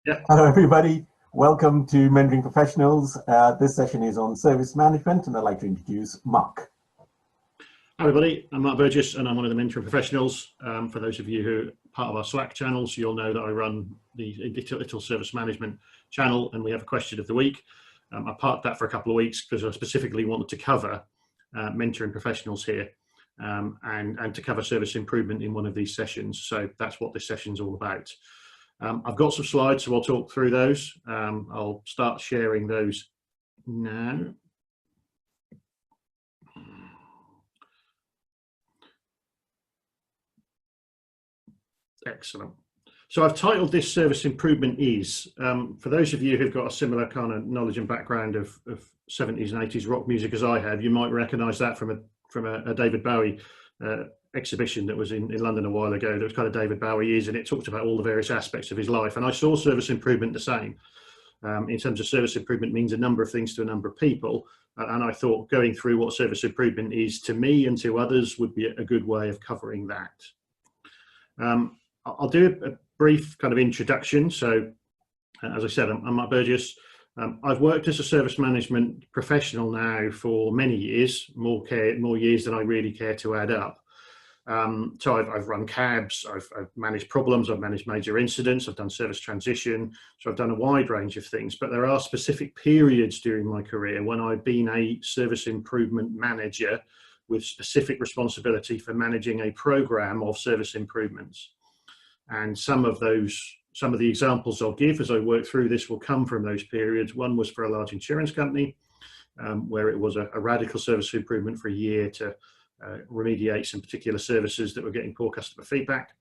Yeah. Hello, everybody. Welcome to Mentoring Professionals. This session is on service management, and I'd like to introduce Mark. Hi, everybody. I'm Mark Burgess, and I'm one of the mentoring professionals. For those of you who are part of our Slack channels, you'll know that I run the Untitled Service Management channel, and we have a question of the week. I parked that for a couple of weeks because I specifically wanted to cover mentoring professionals here and to cover service improvement in one of these sessions. So that's what this session's all about. I've got some slides, so I'll talk through those. I'll start sharing those now. Excellent. So I've titled this Service Improvement Is. For those of you who've got a similar kind of knowledge and background of 70s and 80s rock music as I have, you might recognise that from a David Bowie exhibition that was in London a while ago. That was kind of David Bowie Is, and it talked about all the various aspects of his life. And I saw service improvement the same. In terms of service improvement means a number of things to a number of people. And I thought going through what service improvement is to me and to others would be a good way of covering that. I'll do a brief kind of introduction. So, as I said, I'm Mark Burgess. I've worked as a service management professional now for many years, more years than I really care to add up. So I've run cabs, I've managed problems, I've managed major incidents, I've done service transition. So I've done a wide range of things, but there are specific periods during my career when I've been a service improvement manager with specific responsibility for managing a program of service improvements. And some of the examples I'll give as I work through this will come from those periods. One was for a large insurance company, where it was a radical service improvement for a year to remediate some particular services that were getting poor customer feedback.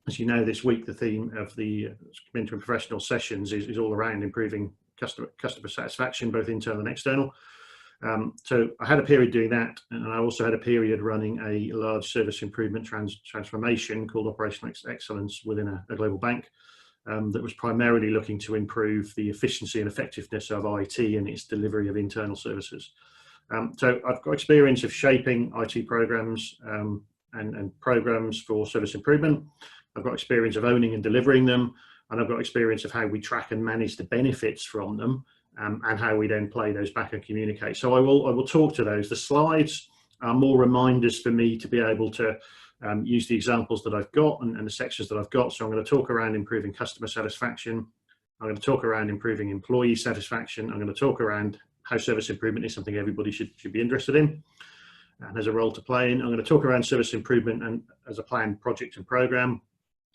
As you know, this week the theme of the mentoring professional sessions is all around improving customer satisfaction, both internal and external. So I had a period doing that, and I also had a period running a large service improvement transformation called Operational Excellence within a global bank that was primarily looking to improve the efficiency and effectiveness of IT and its delivery of internal services. So I've got experience of shaping IT programs and programs for service improvement. I've got experience of owning and delivering them, and I've got experience of how we track and manage the benefits from them. And how we then play those back and communicate. So I will talk to those. The slides are more reminders for me to be able to use the examples that I've got and the sections that I've got. So I'm going to talk around improving customer satisfaction. I'm going to talk around improving employee satisfaction. I'm going to talk around how service improvement is something everybody should be interested in and has a role to play in. I'm going to talk around service improvement and as a planned project and program.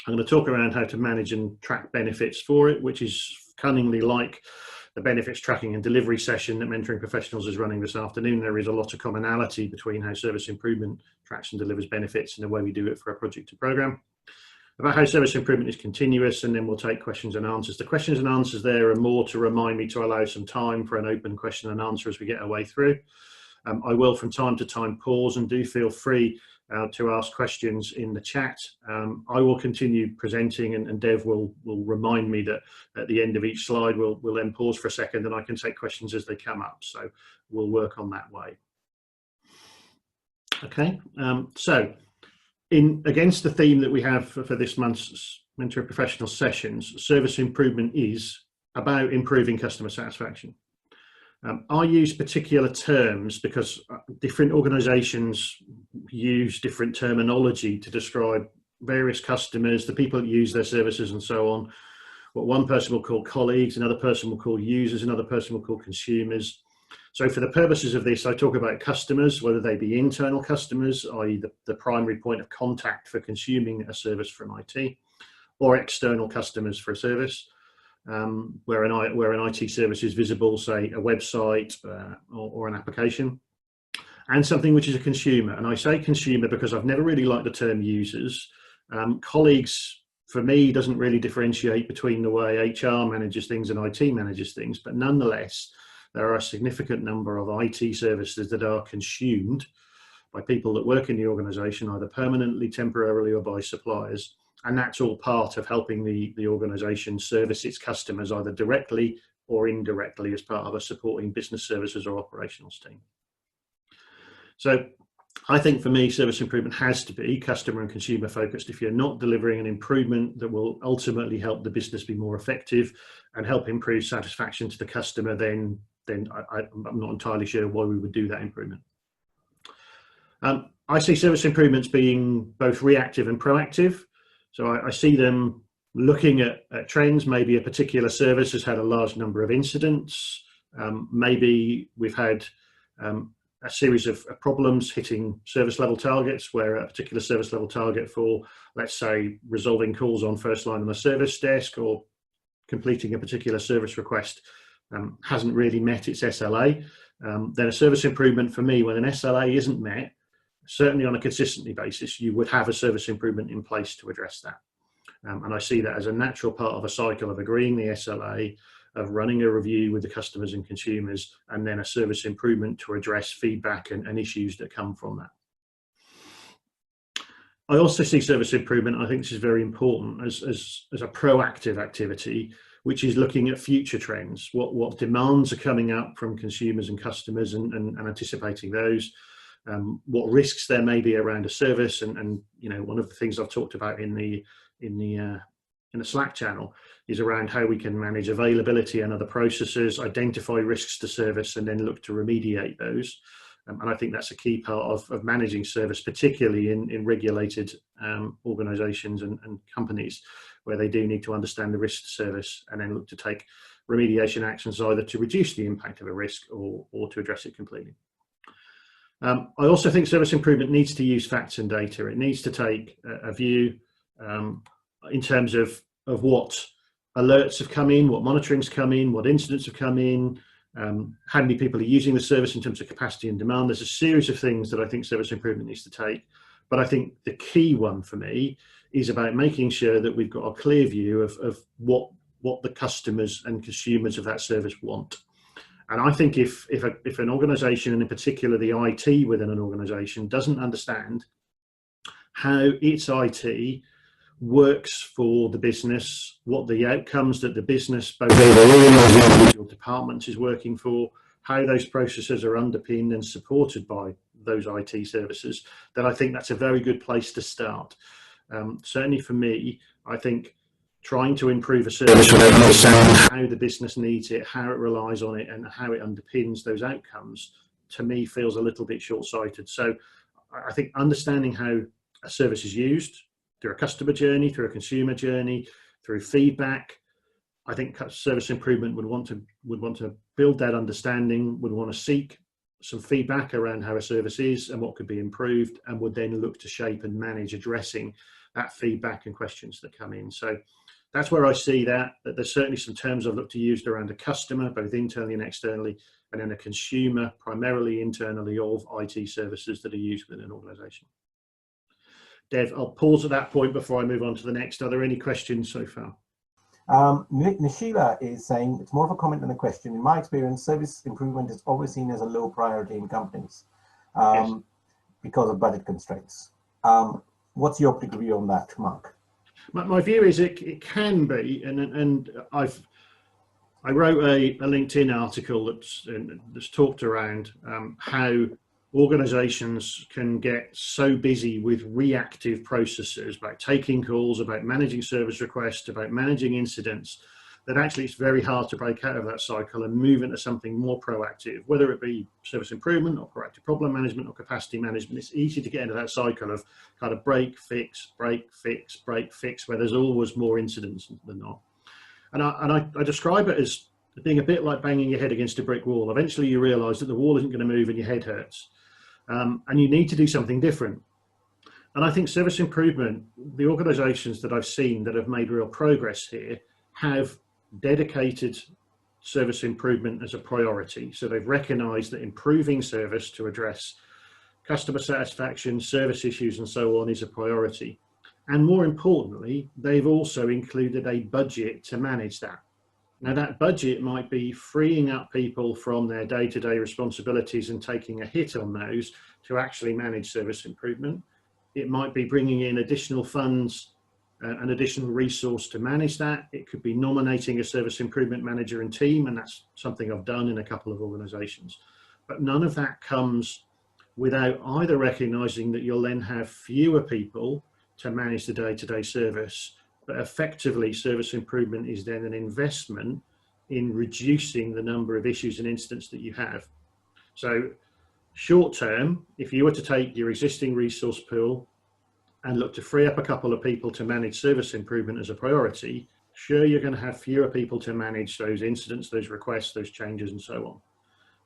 I'm going to talk around how to manage and track benefits for it, which is cunningly like the benefits tracking and delivery session that Mentoring Professionals is running this afternoon. There is a lot of commonality between how service improvement tracks and delivers benefits and the way we do it for a project to program. About how service improvement is continuous, and then we'll take questions and answers. The questions and answers there are more to remind me to allow some time for an open question and answer as we get our way through. I will from time to time pause, and do feel free to ask questions in the chat. I will continue presenting, and Dev will remind me that at the end of each slide we'll then pause for a second and I can take questions as they come up. So we'll work on that way. Okay, so against the theme that we have for this month's Mentoring Professional sessions, service improvement is about improving customer satisfaction. I use particular terms because different organisations use different terminology to describe various customers, the people that use their services and so on. What one person will call colleagues, another person will call users, another person will call consumers. So for the purposes of this, I talk about customers, whether they be internal customers, i.e. the primary point of contact for consuming a service from IT, or external customers for a service. Where an IT service is visible, say a website or an application, and something which is a consumer. And I say consumer because I've never really liked the term users. Colleagues, for me, doesn't really differentiate between the way HR manages things and IT manages things, but nonetheless, there are a significant number of IT services that are consumed by people that work in the organisation, either permanently, temporarily, or by suppliers. And that's all part of helping the organisation service its customers either directly or indirectly as part of a supporting business services or operations team. So I think for me, service improvement has to be customer and consumer focused. If you're not delivering an improvement that will ultimately help the business be more effective and help improve satisfaction to the customer, then I'm not entirely sure why we would do that improvement. I see service improvements being both reactive and proactive. So I see them looking at trends. Maybe a particular service has had a large number of incidents. Maybe we've had a series of problems hitting service level targets, where a particular service level target for, let's say, resolving calls on first line on the service desk or completing a particular service request hasn't really met its SLA. Then a service improvement for me, when an SLA isn't met, certainly on a consistently basis, you would have a service improvement in place to address that. And I see that as a natural part of a cycle of agreeing the SLA, of running a review with the customers and consumers, and then a service improvement to address feedback and issues that come from that. I also see service improvement, I think this is very important, as a proactive activity, which is looking at future trends, what demands are coming up from consumers and customers, and anticipating those. What risks there may be around a service, and you know, one of the things I've talked about in the Slack channel is around how we can manage availability and other processes, identify risks to service, and then look to remediate those. And I think that's a key part of managing service, particularly in regulated organisations and companies, where they do need to understand the risk to service and then look to take remediation actions either to reduce the impact of a risk or to address it completely. I also think service improvement needs to use facts and data. It needs to take a view in terms of what alerts have come in, what monitorings come in, what incidents have come in, how many people are using the service in terms of capacity and demand. There's a series of things that I think service improvement needs to take. But I think the key one for me is about making sure that we've got a clear view of what the customers and consumers of that service want. And I think if an organisation, and in particular the IT within an organisation, doesn't understand how its IT works for the business, what the outcomes that the business, both the individual departments, is working for, how those processes are underpinned and supported by those IT services, then I think that's a very good place to start. Certainly for me, I think trying to improve a service without understanding how the business needs it, how it relies on it, and how it underpins those outcomes, to me feels a little bit short-sighted. So I think understanding how a service is used through a customer journey, through a consumer journey, through feedback, I think service improvement would want to build that understanding, would want to seek some feedback around how a service is and what could be improved, and would then look to shape and manage addressing that feedback and questions that come in. So that's where I see that there's certainly some terms I've looked to use around a customer, both internally and externally, and then a consumer, primarily internally, of IT services that are used within an organisation. Dev, I'll pause at that point before I move on to the next. Are there any questions so far? Nishila is saying, it's more of a comment than a question. In my experience, service improvement is always seen as a low priority in companies Yes. because of budget constraints. What's your particular view on that, Mark? My view is it can be, and I wrote a LinkedIn article that's talked around how organizations can get so busy with reactive processes, about taking calls, about managing service requests, about managing incidents, that actually it's very hard to break out of that cycle and move into something more proactive, whether it be service improvement or proactive problem management or capacity management. It's easy to get into that cycle of kind of break, fix, break, fix, break, fix, where there's always more incidents than not. And I describe it as being a bit like banging your head against a brick wall. Eventually you realize that the wall isn't going to move and your head hurts. And you need to do something different. And I think service improvement, the organisations that I've seen that have made real progress here, have dedicated service improvement as a priority. So they've recognised that improving service to address customer satisfaction, service issues and so on is a priority. And more importantly, they've also included a budget to manage that. Now that budget might be freeing up people from their day-to-day responsibilities and taking a hit on those to actually manage service improvement. It might be bringing in additional funds, an additional resource to manage that. It could be nominating a service improvement manager and team, and that's something I've done in a couple of organisations. But none of that comes without either recognising that you'll then have fewer people to manage the day-to-day service, but effectively service improvement is then an investment in reducing the number of issues and incidents that you have. So short term, if you were to take your existing resource pool and look to free up a couple of people to manage service improvement as a priority, sure, you're going to have fewer people to manage those incidents, those requests, those changes, and so on.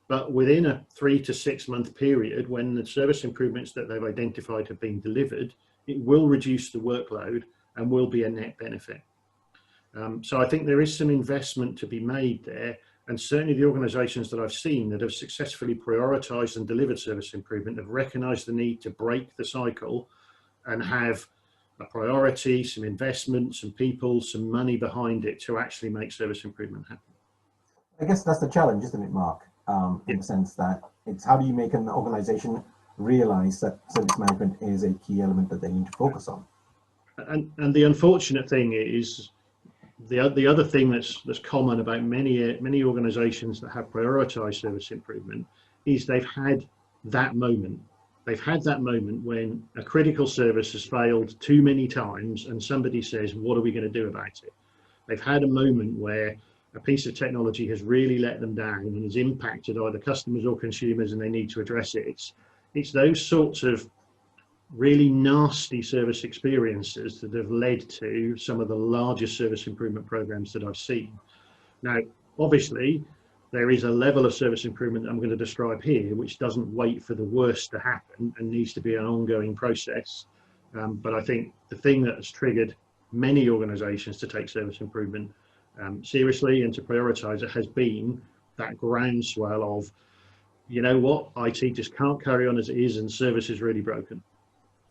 But within a 3 to 6 month period, when the service improvements that they've identified have been delivered, it will reduce the workload and will be a net benefit. So I think there is some investment to be made there. And certainly the organisations that I've seen that have successfully prioritised and delivered service improvement have recognised the need to break the cycle and have a priority, some investment, some people, some money behind it to actually make service improvement happen. I guess that's the challenge, isn't it, Mark? In the sense that it's how do you make an organisation realise that service management is a key element that they need to focus on? And the unfortunate thing is, the other thing that's common about many organisations that have prioritised service improvement is they've had that moment. They've had that moment when a critical service has failed too many times and somebody says, what are we going to do about it? They've had a moment where a piece of technology has really let them down and has impacted either customers or consumers and they need to address it. It's those sorts of really nasty service experiences that have led to some of the largest service improvement programs that I've seen. Now, obviously, there is a level of service improvement that I'm going to describe here, which doesn't wait for the worst to happen and needs to be an ongoing process. But I think the thing that has triggered many organisations to take service improvement seriously and to prioritise it has been that groundswell of, you know what, IT just can't carry on as it is and service is really broken.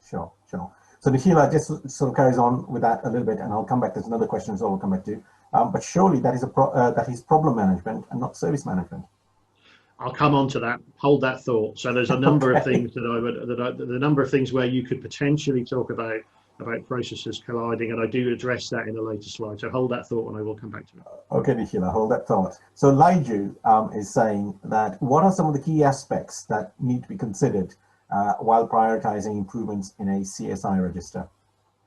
Sure. So Nikhila just sort of carries on with that a little bit, and I'll come back. There's another question as well we'll come back to. But surely that is problem management and not service management. I'll come on to that. Hold that thought. So there's a number of things the number of things where you could potentially talk about processes colliding, and I do address that in a later slide. So hold that thought, and I will come back to it. Okay, Nikhila, hold that thought. So Liju is saying that what are some of the key aspects that need to be considered while prioritizing improvements in a CSI register?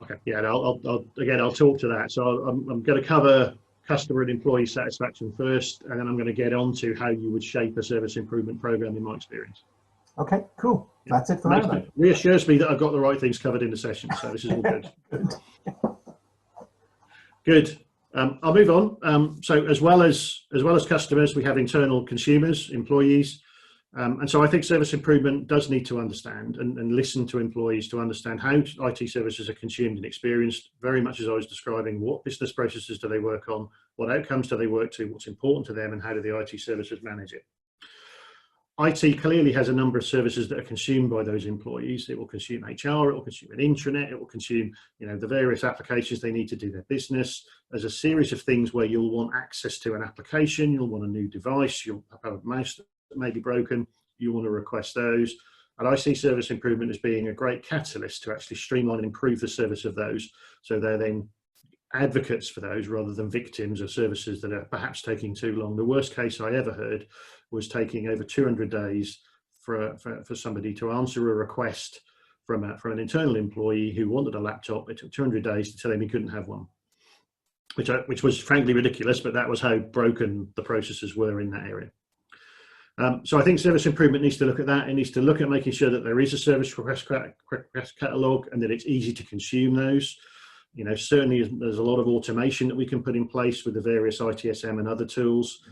Okay, yeah, and I'll talk to that. So I'm going to cover customer and employee satisfaction first, and then I'm going to get on to how you would shape a service improvement program in my experience. Okay, cool. That's it for now. Then. Reassures me that I've got the right things covered in the session, so this is all good. Good. I'll move on. So as well as customers, we have internal consumers, employees. And so I think service improvement does need to understand and listen to employees to understand how IT services are consumed and experienced, very much as I was describing. What business processes do they work on? What outcomes do they work to? What's important to them? And how do the IT services manage it? IT clearly has a number of services that are consumed by those employees. It will consume HR, it will consume an intranet, it will consume, the various applications they need to do their business. There's a series of things where you'll want access to an application, you'll want a new device, you'll have a mouse that may be broken, you want to request those. And I see service improvement as being a great catalyst to actually streamline and improve the service of those. So they're then advocates for those rather than victims of services that are perhaps taking too long. The worst case I ever heard was taking over 200 days for somebody to answer a request from an internal employee who wanted a laptop. It took 200 days to tell him he couldn't have one, which was frankly ridiculous, but that was how broken the processes were in that area. So I think service improvement needs to look at that. It needs to look at making sure that there is a service request catalogue and that it's easy to consume those. Certainly there's a lot of automation that we can put in place with the various ITSM and other tools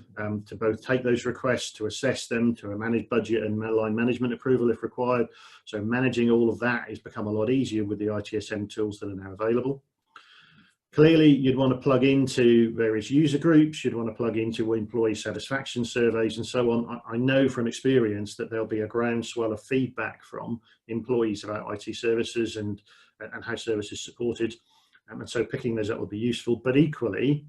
to both take those requests, to assess them, to manage budget and line management approval if required. So managing all of that has become a lot easier with the ITSM tools that are now available. Clearly, you'd want to plug into various user groups, you'd want to plug into employee satisfaction surveys and so on. I know from experience that there'll be a groundswell of feedback from employees about IT services and how service is supported. And so picking those up will be useful, but equally,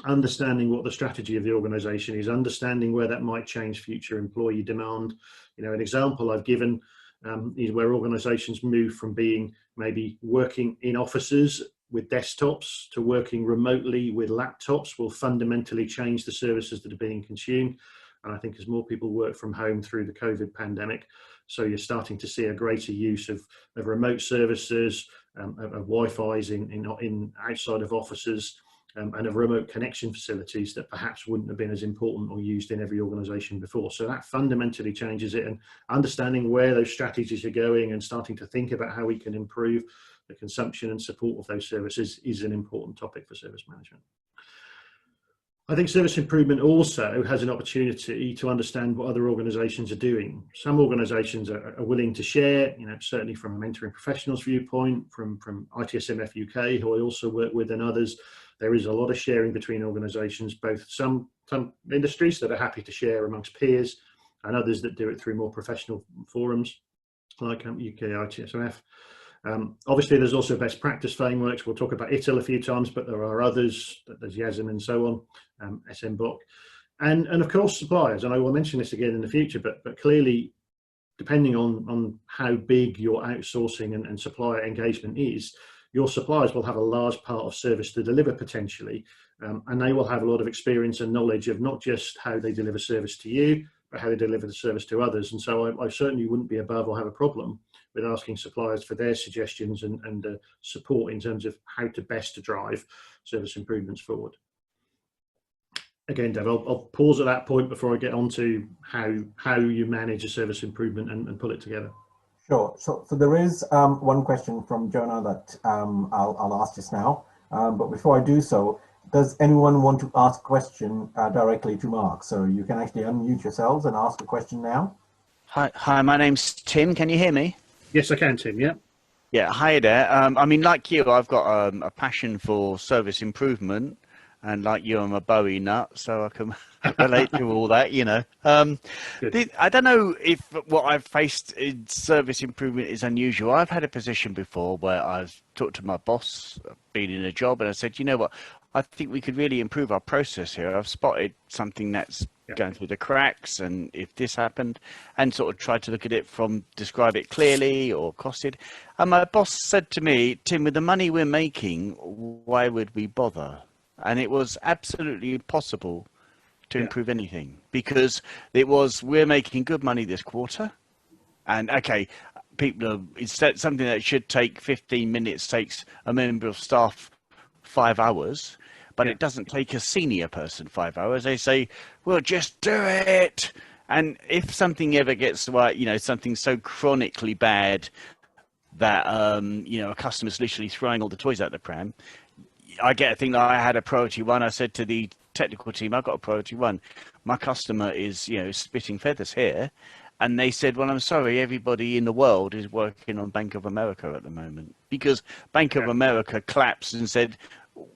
understanding what the strategy of the organisation is, understanding where that might change future employee demand. An example I've given is where organisations move from being maybe working in offices with desktops to working remotely with laptops will fundamentally change the services that are being consumed. And I think as more people work from home through the COVID pandemic, So you're starting to see a greater use of remote services, of Wi-Fi's in outside of offices, and of remote connection facilities that perhaps wouldn't have been as important or used in every organisation before. So that fundamentally changes it, and understanding where those strategies are going and starting to think about how we can improve the consumption and support of those services is an important topic for service management. I think service improvement also has an opportunity to understand what other organisations are doing. Some organisations are willing to share, certainly from a mentoring professionals viewpoint, from ITSMF UK, who I also work with, and others. There is a lot of sharing between organisations, both some industries that are happy to share amongst peers, and others that do it through more professional forums like UK ITSMF. Obviously, there's also best practice frameworks. We'll talk about ITIL a few times, but there are others. There's YASM and so on, SMBOK, and of course suppliers. And I will mention this again in the future, but clearly, depending on how big your outsourcing and supplier engagement is, your suppliers will have a large part of service to deliver potentially, and they will have a lot of experience and knowledge of not just how they deliver service to you, but how they deliver the service to others. And so I certainly wouldn't be above or have a problem with asking suppliers for their suggestions and support in terms of how to best to drive service improvements forward. Again, Dev, I'll pause at that point before I get on to how you manage a service improvement and pull it together. Sure. So there is one question from Jonah that I'll ask just now. But before I do so, does anyone want to ask a question directly to Mark? So you can actually unmute yourselves and ask a question now. Hi, my name's Tim. Can you hear me? Yes, I can, Tim. Yeah. Yeah. Hi there. I mean, like you, I've got a passion for service improvement, and like you, I'm a Bowie nut, so I can relate to all that. I don't know if what I've faced in service improvement is unusual. I've had a position before where I've talked to my boss, been in a job, and I said, you know what, I think we could really improve our process here. I've spotted something that's going through the cracks, and if this happened, and sort of tried to look at it from describe it clearly or costed. And my boss said to me, Tim, with the money we're making, why would we bother? And it was absolutely impossible to improve anything, because we're making good money this quarter, and okay, people are, instead something that should take 15 minutes takes a member of staff 5 hours, but it doesn't take a senior person 5 hours. They say, well, just do it. And if something ever gets right, something so chronically bad that a customer's literally throwing all the toys out the pram, I get a thing that I had a priority one. I said to the technical team, I've got a priority one. My customer is, spitting feathers here. And they said, well, I'm sorry, everybody in the world is working on Bank of America at the moment, because Bank of America collapsed and said,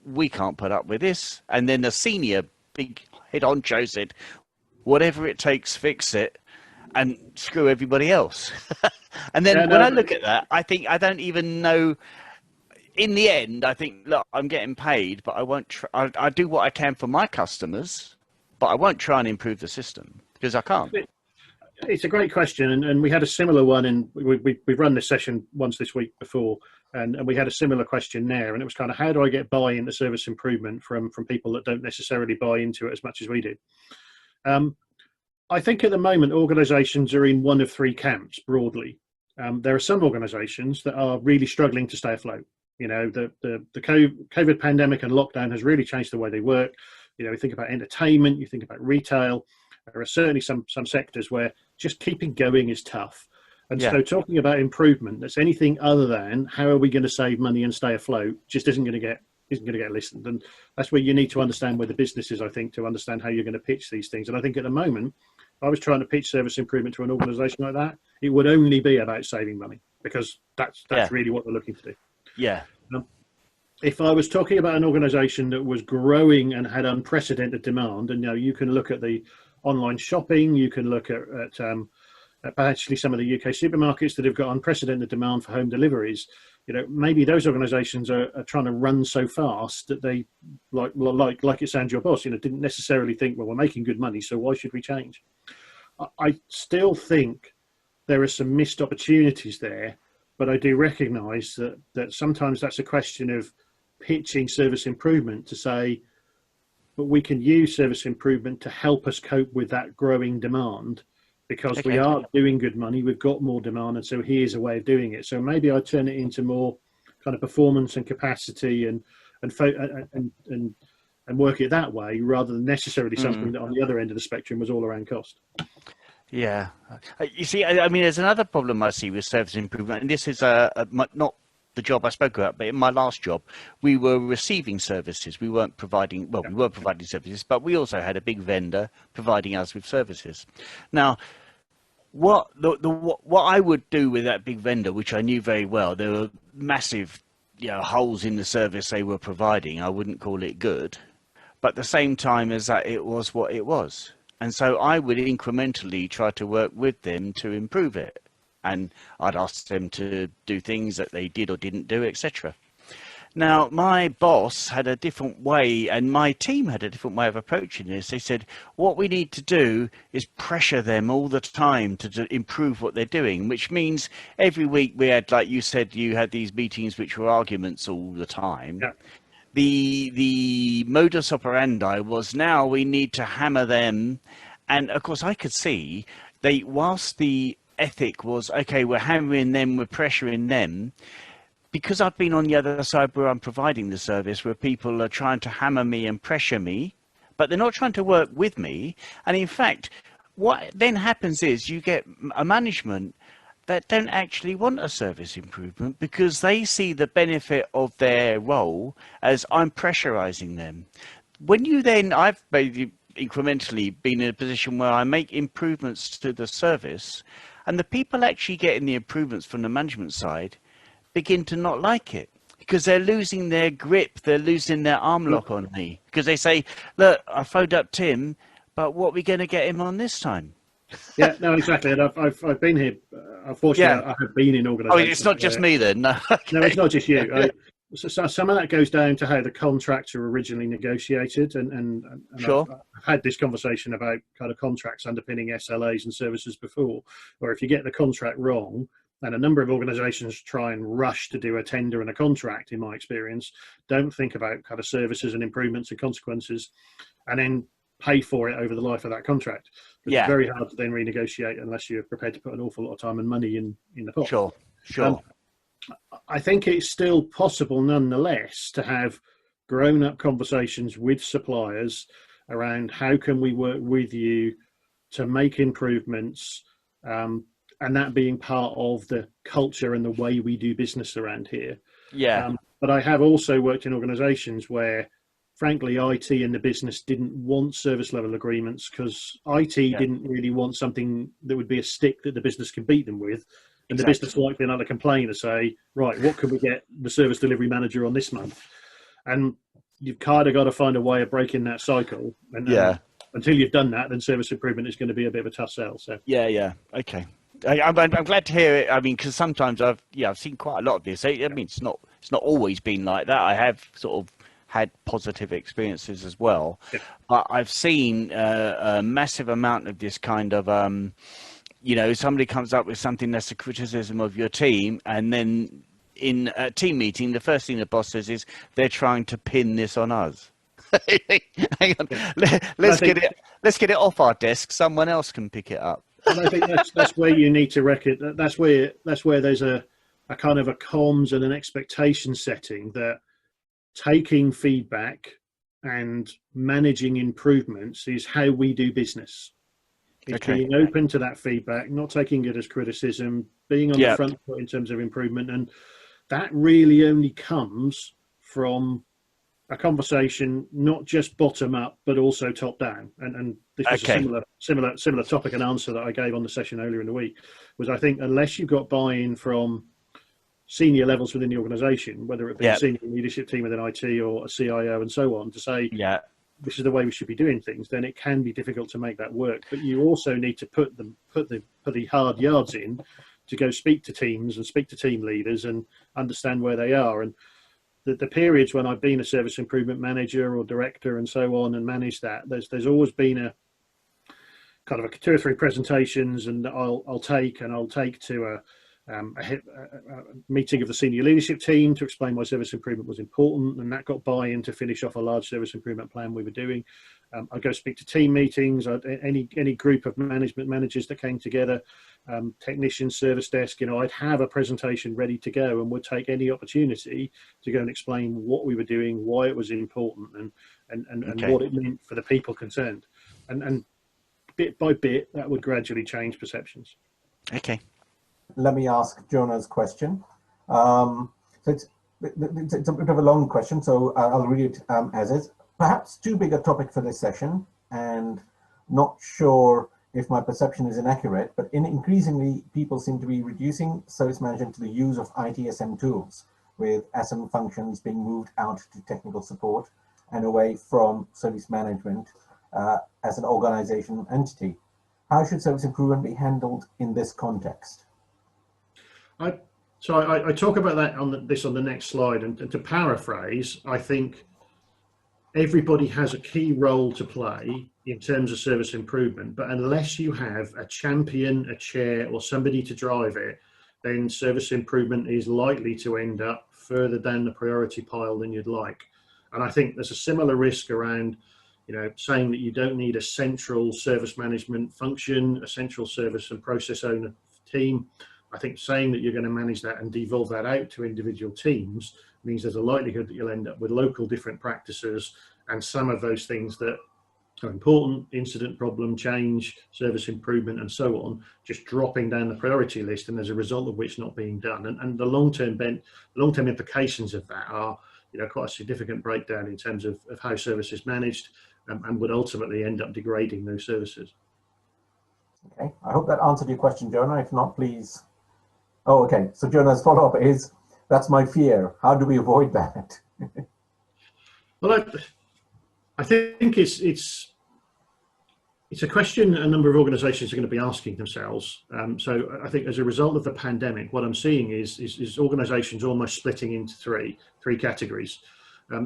we can't put up with this. And then the senior big head honcho said, whatever it takes, fix it, and screw everybody else. And then when I look at that, I think I don't even know. In the end, I think, look, I'm getting paid, but I won't. I do what I can for my customers, but I won't try and improve the system because I can't. It's a great question, and we had a similar one, and we've run this session once this week before, and we had a similar question there, and it was kind of, how do I get buy-in to service improvement from people that don't necessarily buy into it as much as we do? I think at the moment organisations are in one of three camps broadly. There are some organisations that are really struggling to stay afloat. The COVID pandemic and lockdown has really changed the way they work. You think about entertainment, you think about retail. There are certainly some sectors where just keeping going is tough. And so talking about improvement that's anything other than how are we going to save money and stay afloat just isn't going to get listened. And that's where you need to understand where the business is, I think, to understand how you're going to pitch these things. And I think at the moment, if I was trying to pitch service improvement to an organisation like that, it would only be about saving money, because that's really what they're looking to do. Yeah. If I was talking about an organisation that was growing and had unprecedented demand, and you can look at the online shopping, you can look at actually some of the UK supermarkets that have got unprecedented demand for home deliveries. Maybe those organisations are trying to run so fast that they, like it sounds your boss, didn't necessarily think, well, we're making good money, so why should we change? I still think there are some missed opportunities there, but I do recognise that sometimes that's a question of pitching service improvement to say, but we can use service improvement to help us cope with that growing demand, because we are doing good money, we've got more demand, and so here's a way of doing it. So maybe I turn it into more kind of performance and capacity and work it that way, rather than necessarily something that on the other end of the spectrum was all around cost. Yeah. You see, I mean, there's another problem I see with service improvement, and this is not the job I spoke about, but in my last job, we were receiving services. We weren't providing, well, we were providing services, but we also had a big vendor providing us with services. Now, what I would do with that big vendor, which I knew very well, there were massive, holes in the service they were providing. I wouldn't call it good, but at the same time as that, it was what it was. And so I would incrementally try to work with them to improve it. And I'd ask them to do things that they did or didn't do, etc. Now, my boss had a different way, and my team had a different way of approaching this. They said, what we need to do is pressure them all the time to improve what they're doing, which means every week we had, like you said, you had these meetings which were arguments all the time. Yeah. The modus operandi was, now we need to hammer them. And of course, I could see whilst the ethic was, okay, we're hammering them, we're pressuring them, because I've been on the other side where I'm providing the service, where people are trying to hammer me and pressure me, but they're not trying to work with me. And in fact, what then happens is you get a management that don't actually want a service improvement, because they see the benefit of their role as, I'm pressurizing them. When you then, I've maybe incrementally been in a position where I make improvements to the service, and the people actually getting the improvements from the management side begin to not like it, because they're losing their grip, they're losing their arm lock on me, because they say, look, I phoned up Tim, but what are we going to get him on this time? Yeah, no, exactly. And I've been here, unfortunately, I have been in organisations. Oh, it's not just me then. No, okay. No, it's not just you. So some of that goes down to how the contracts are originally negotiated, and sure. I've had this conversation about kind of contracts underpinning SLAs and services before, where if you get the contract wrong, and a number of organisations try and rush to do a tender and a contract, in my experience, don't think about kind of services and improvements and consequences, and then pay for it over the life of that contract. It's very hard to then renegotiate unless you're prepared to put an awful lot of time and money in the pot. Sure. I think it's still possible, nonetheless, to have grown-up conversations with suppliers around how can we work with you to make improvements, and that being part of the culture and the way we do business around here. But I have also worked in organisations where, frankly, IT and the business didn't want service level agreements, because IT didn't really want something that would be a stick that the business can beat them with. And the business likely another complaint to say, right, what can we get the service delivery manager on this month? And you've kind of got to find a way of breaking that cycle. And until you've done that, then service improvement is going to be a bit of a tough sell. So okay. I'm glad to hear it. I mean, because sometimes I've seen quite a lot of this. I mean, it's not always been like that. I have sort of had positive experiences as well, but I've seen a massive amount of this kind of somebody comes up with something that's a criticism of your team, and then in a team meeting, the first thing the boss says is, they're trying to pin this on us. Hang on, let's get it off our desk. Someone else can pick it up. And I think that's where you need to reckon. That's where there's a kind of a comms and an expectation setting, that taking feedback and managing improvements is how we do business. It's being open to that feedback, not taking it as criticism, being on the front foot in terms of improvement. And that really only comes from a conversation, not just bottom up, but also top down. And this was a similar topic and answer that I gave on the session earlier in the week, was I think unless you've got buy-in from senior levels within the organisation, whether it be a senior leadership team within IT or a CIO and so on, to say, this is the way we should be doing things, then it can be difficult to make that work. But you also need to put the hard yards in to go speak to teams and speak to team leaders and understand where they are. And the periods when I've been a service improvement manager or director and so on and managed that, there's always been a kind of 2 or 3 presentations, and I'll take to a meeting of the senior leadership team to explain why service improvement was important, and that got buy-in to finish off a large service improvement plan we were doing. I'd go speak to team meetings, any group of managers that came together, technicians, service desk, I'd have a presentation ready to go and would take any opportunity to go and explain what we were doing, why it was important, and what it meant for the people concerned. And bit by bit, that would gradually change perceptions. Okay. Let me ask Jonah's question. So it's a bit of a long question, so I'll read it as is. Perhaps too big a topic for this session, and not sure if my perception is inaccurate, but increasingly people seem to be reducing service management to the use of ITSM tools, with SM functions being moved out to technical support and away from service management as an organization entity. How should service improvement be handled in this context? I talk about that on the next slide, and to paraphrase, I think everybody has a key role to play in terms of service improvement, but unless you have a champion, a chair, or somebody to drive it, then service improvement is likely to end up further down the priority pile than you'd like. And I think there's a similar risk around, saying that you don't need a central service management function, a central service and process owner team. I think saying that you're going to manage that and devolve that out to individual teams means there's a likelihood that you'll end up with local different practices, and some of those things that are important, incident, problem, change, service improvement, and so on, just dropping down the priority list, and as a result of which not being done. And the long-term implications of that are, quite a significant breakdown in terms of how service is managed, and would ultimately end up degrading those services. Okay, I hope that answered your question, Jonah. If not, please. Oh, okay. So Jonah's follow-up is, that's my fear. How do we avoid that? Well, I think it's a question a number of organisations are going to be asking themselves. So I think as a result of the pandemic, what I'm seeing is organisations almost splitting into three categories.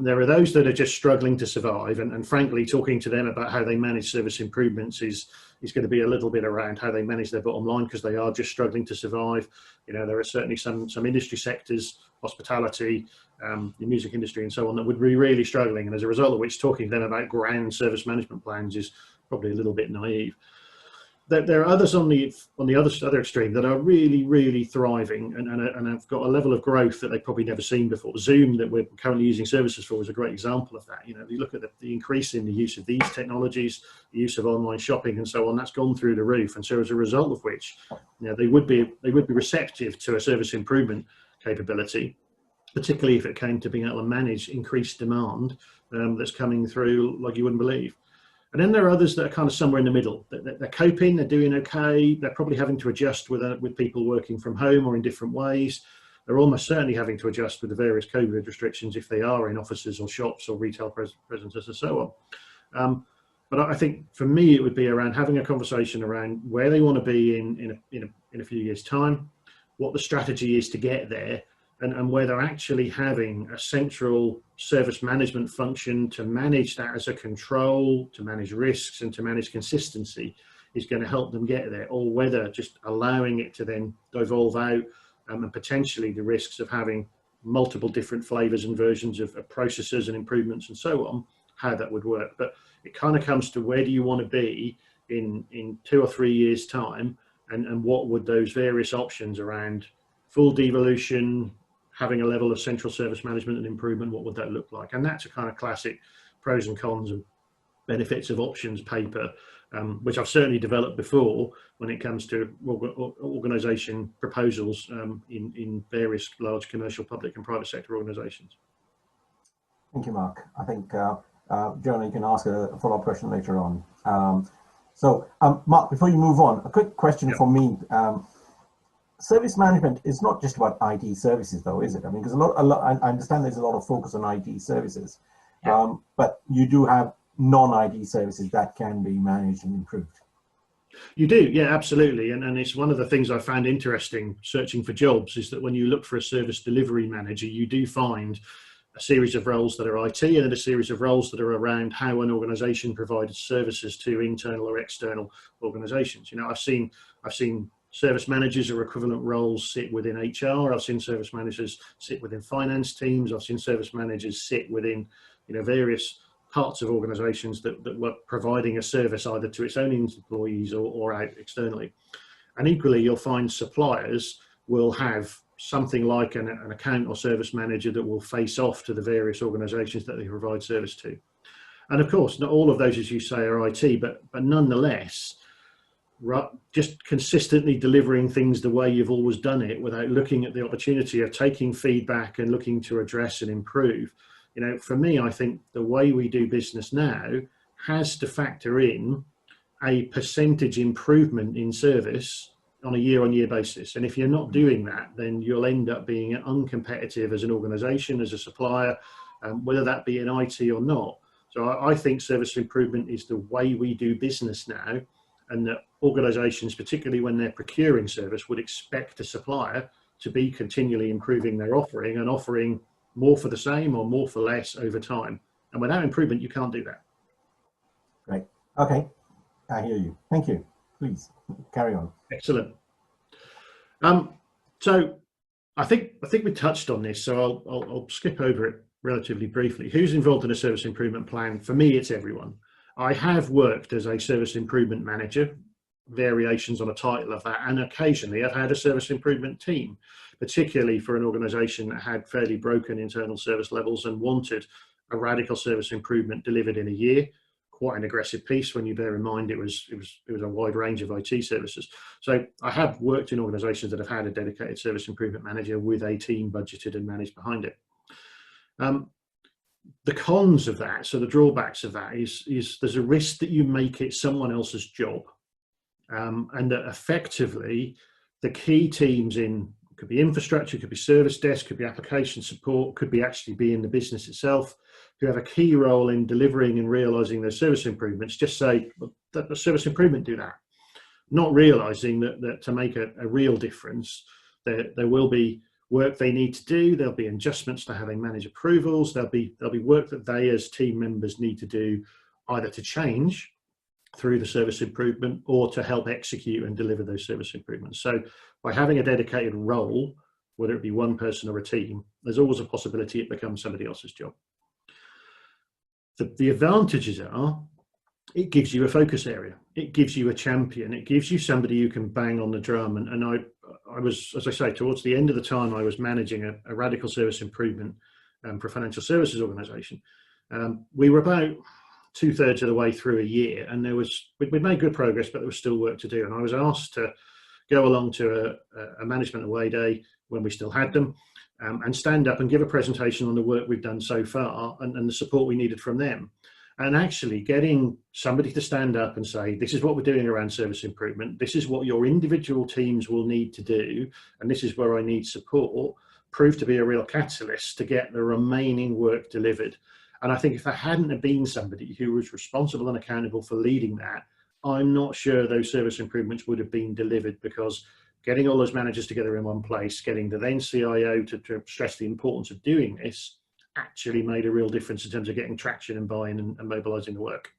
There are those that are just struggling to survive, and frankly, talking to them about how they manage service improvements is going to be a little bit around how they manage their bottom line, because they are just struggling to survive. There are certainly some industry sectors, hospitality, the music industry and so on, that would be really struggling, and as a result of which talking to them about grand service management plans is probably a little bit naive. There are others on the other extreme that are really, really thriving and have got a level of growth that they've probably never seen before. Zoom, that we're currently using services for, is a great example of that. You look at the increase in the use of these technologies, the use of online shopping and so on, that's gone through the roof. And so as a result of which, they would be receptive to a service improvement capability, particularly if it came to being able to manage increased demand that's coming through like you wouldn't believe. And then there are others that are kind of somewhere in the middle. They're coping, they're doing okay, they're probably having to adjust with people working from home or in different ways. They're almost certainly having to adjust with the various COVID restrictions if they are in offices or shops or retail presences and so on. But I think for me, it would be around having a conversation around where they want to be in a few years' time, what the strategy is to get there, and where they're actually having a central service management function to manage that as a control, to manage risks and to manage consistency is going to help them get there, or whether just allowing it to then devolve out and potentially the risks of having multiple different flavors and versions of processes and improvements and so on, how that would work. But it kind of comes to where do you want to be in 2 or 3 years' time, and what would those various options around full devolution, having a level of central service management and improvement, what would that look like? And that's a kind of classic pros and cons and benefits of options paper, which I've certainly developed before when it comes to organisation proposals in various large commercial, public and private sector organisations. Thank you, Mark. I think, Jonah, you can ask a follow-up question later on. Mark, before you move on, a quick question from me. Service management is not just about IT services, though, is it? I mean, because I understand there's a lot of focus on IT services, but you do have non-IT services that can be managed and improved. You do, yeah, absolutely. And it's one of the things I found interesting searching for jobs is that when you look for a service delivery manager, you do find a series of roles that are IT and then a series of roles that are around how an organisation provides services to internal or external organisations. I've seen service managers or equivalent roles sit within HR. I've seen service managers sit within finance teams. I've seen service managers sit within, various parts of organisations that were providing a service either to its own employees or out externally. And equally, you'll find suppliers will have something like an account or service manager that will face off to the various organisations that they provide service to. And of course, not all of those, as you say, are IT, but nonetheless, just consistently delivering things the way you've always done it without looking at the opportunity of taking feedback and looking to address and improve. For me, I think the way we do business now has to factor in a percentage improvement in service on a year-on-year basis. And if you're not doing that, then you'll end up being uncompetitive as an organisation, as a supplier, whether that be in IT or not. So I think service improvement is the way we do business now, and that organisations, particularly when they're procuring service, would expect a supplier to be continually improving their offering and offering more for the same or more for less over time. And without improvement, you can't do that. Great. Okay, I hear you. Thank you. Please carry on. Excellent. So I think we touched on this, so I'll skip over it relatively briefly. Who's involved in a service improvement plan? For me, it's everyone. I have worked as a service improvement manager, variations on a title of that, and occasionally I've had a service improvement team, particularly for an organisation that had fairly broken internal service levels and wanted a radical service improvement delivered in a year. Quite an aggressive piece when you bear in mind it was a wide range of IT services. So I have worked in organisations that have had a dedicated service improvement manager with a team budgeted and managed behind it. The cons of that, so the drawbacks of that is there's a risk that you make it someone else's job, and that effectively the key teams could be infrastructure, could be service desk, could be application support, could be actually be in the business itself, who have a key role in delivering and realising those service improvements, just say, well, let the service improvement do that. Not realising that to make a real difference, there will be work they need to do, there'll be adjustments to how they manage approvals, there'll be work that they as team members need to do, either to change through the service improvement or to help execute and deliver those service improvements. So by having a dedicated role, whether it be one person or a team, there's always a possibility it becomes somebody else's job. The advantages are, it gives you a focus area, it gives you a champion, it gives you somebody who can bang on the drum. And I was, as I say, towards the end of the time I was managing a radical service improvement for a financial services organisation. We were about 2/3 of the way through a year, and we'd made good progress, but there was still work to do. And I was asked to go along to a management away day when we still had them, and stand up and give a presentation on the work we've done so far and the support we needed from them. And actually getting somebody to stand up and say, this is what we're doing around service improvement, this is what your individual teams will need to do, and this is where I need support, proved to be a real catalyst to get the remaining work delivered. And I think if there hadn't have been somebody who was responsible and accountable for leading that, I'm not sure those service improvements would have been delivered, because getting all those managers together in one place, getting the then CIO to stress the importance of doing this, actually made a real difference in terms of getting traction and buy-in and mobilising the work.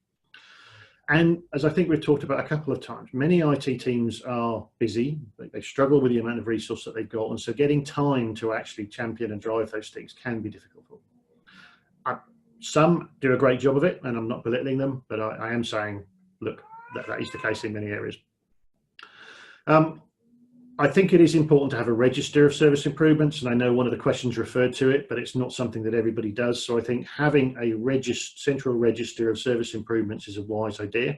And as I think we've talked about a couple of times, many IT teams are busy, they struggle with the amount of resource that they've got, and so getting time to actually champion and drive those things can be difficult for them. Some do a great job of it, and I'm not belittling them, but I am saying, look, that is the case in many areas. I think it is important to have a register of service improvements, and I know one of the questions referred to it, but it's not something that everybody does. So I think having a central register of service improvements is a wise idea.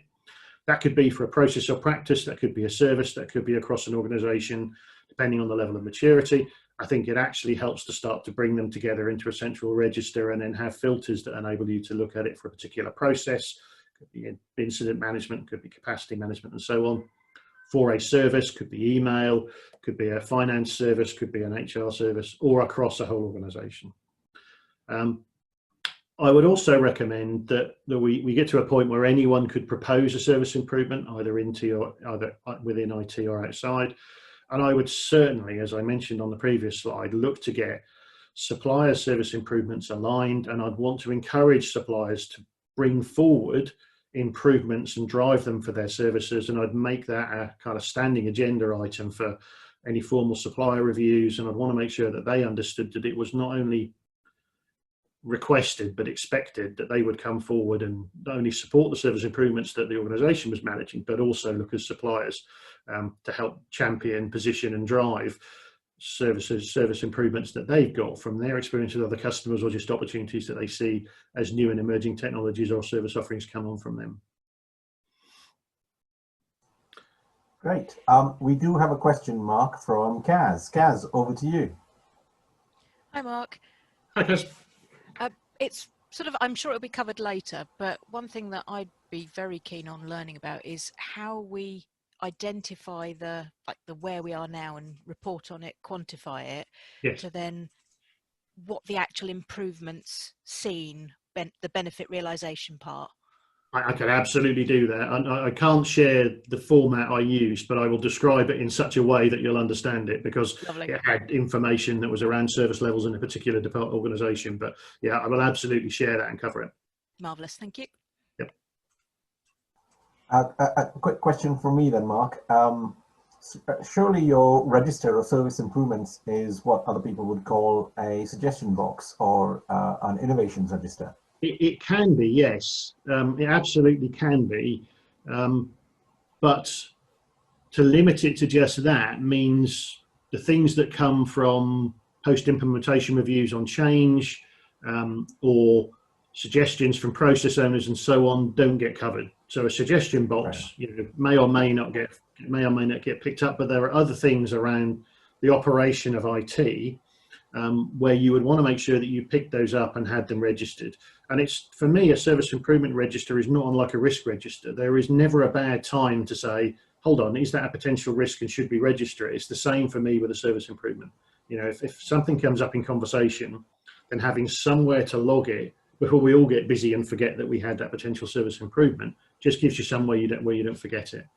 That could be for a process or practice, that could be a service, that could be across an organisation, depending on the level of maturity. I think it actually helps to start to bring them together into a central register and then have filters that enable you to look at it for a particular process. Could be incident management, could be capacity management, and so on. For a service, could be email, could be a finance service, could be an HR service, or across a whole organisation. I would also recommend that we get to a point where anyone could propose a service improvement, either within IT or outside. And I would certainly, as I mentioned on the previous slide, look to get supplier service improvements aligned, and I'd want to encourage suppliers to bring forward improvements and drive them for their services, and I'd make that a kind of standing agenda item for any formal supplier reviews, and I'd want to make sure that they understood that it was not only requested but expected that they would come forward and not only support the service improvements that the organisation was managing, but also look as suppliers to help champion, position and drive service improvements that they've got from their experience with other customers, or just opportunities that they see as new and emerging technologies or service offerings come on from them. Great. We do have a question, Mark, from Kaz. Kaz, over to you. Hi, Mark. Hi, Kaz. It's sort of, I'm sure it'll be covered later, but one thing that I'd be very keen on learning about is how we identify the where we are now and report on it, quantify it, Yes. to then what the actual improvements seen, the benefit realization part. I can absolutely do that. I can't share the format I use, but I will describe it in such a way that you'll understand it, because Lovely. it had information that was around service levels in a particular organisation. But yeah, I will absolutely share that and cover it. Marvellous, thank you. Yep. A quick question from me then, Mark. Surely your register of service improvements is what other people would call a suggestion box or an innovations register. It can be, yes. It absolutely can be. But to limit it to just that means the things that come from post-implementation reviews on change or suggestions from process owners and so on don't get covered. So a suggestion box, may or may not get picked up, but there are other things around the operation of IT where you would want to make sure that you picked those up and had them registered. And it's, for me, a service improvement register is not unlike a risk register. There is never a bad time to say, hold on, is that a potential risk and should we register it? It's the same for me with a service improvement. If something comes up in conversation, then having somewhere to log it before we all get busy and forget that we had that potential service improvement just gives you somewhere where you don't forget it.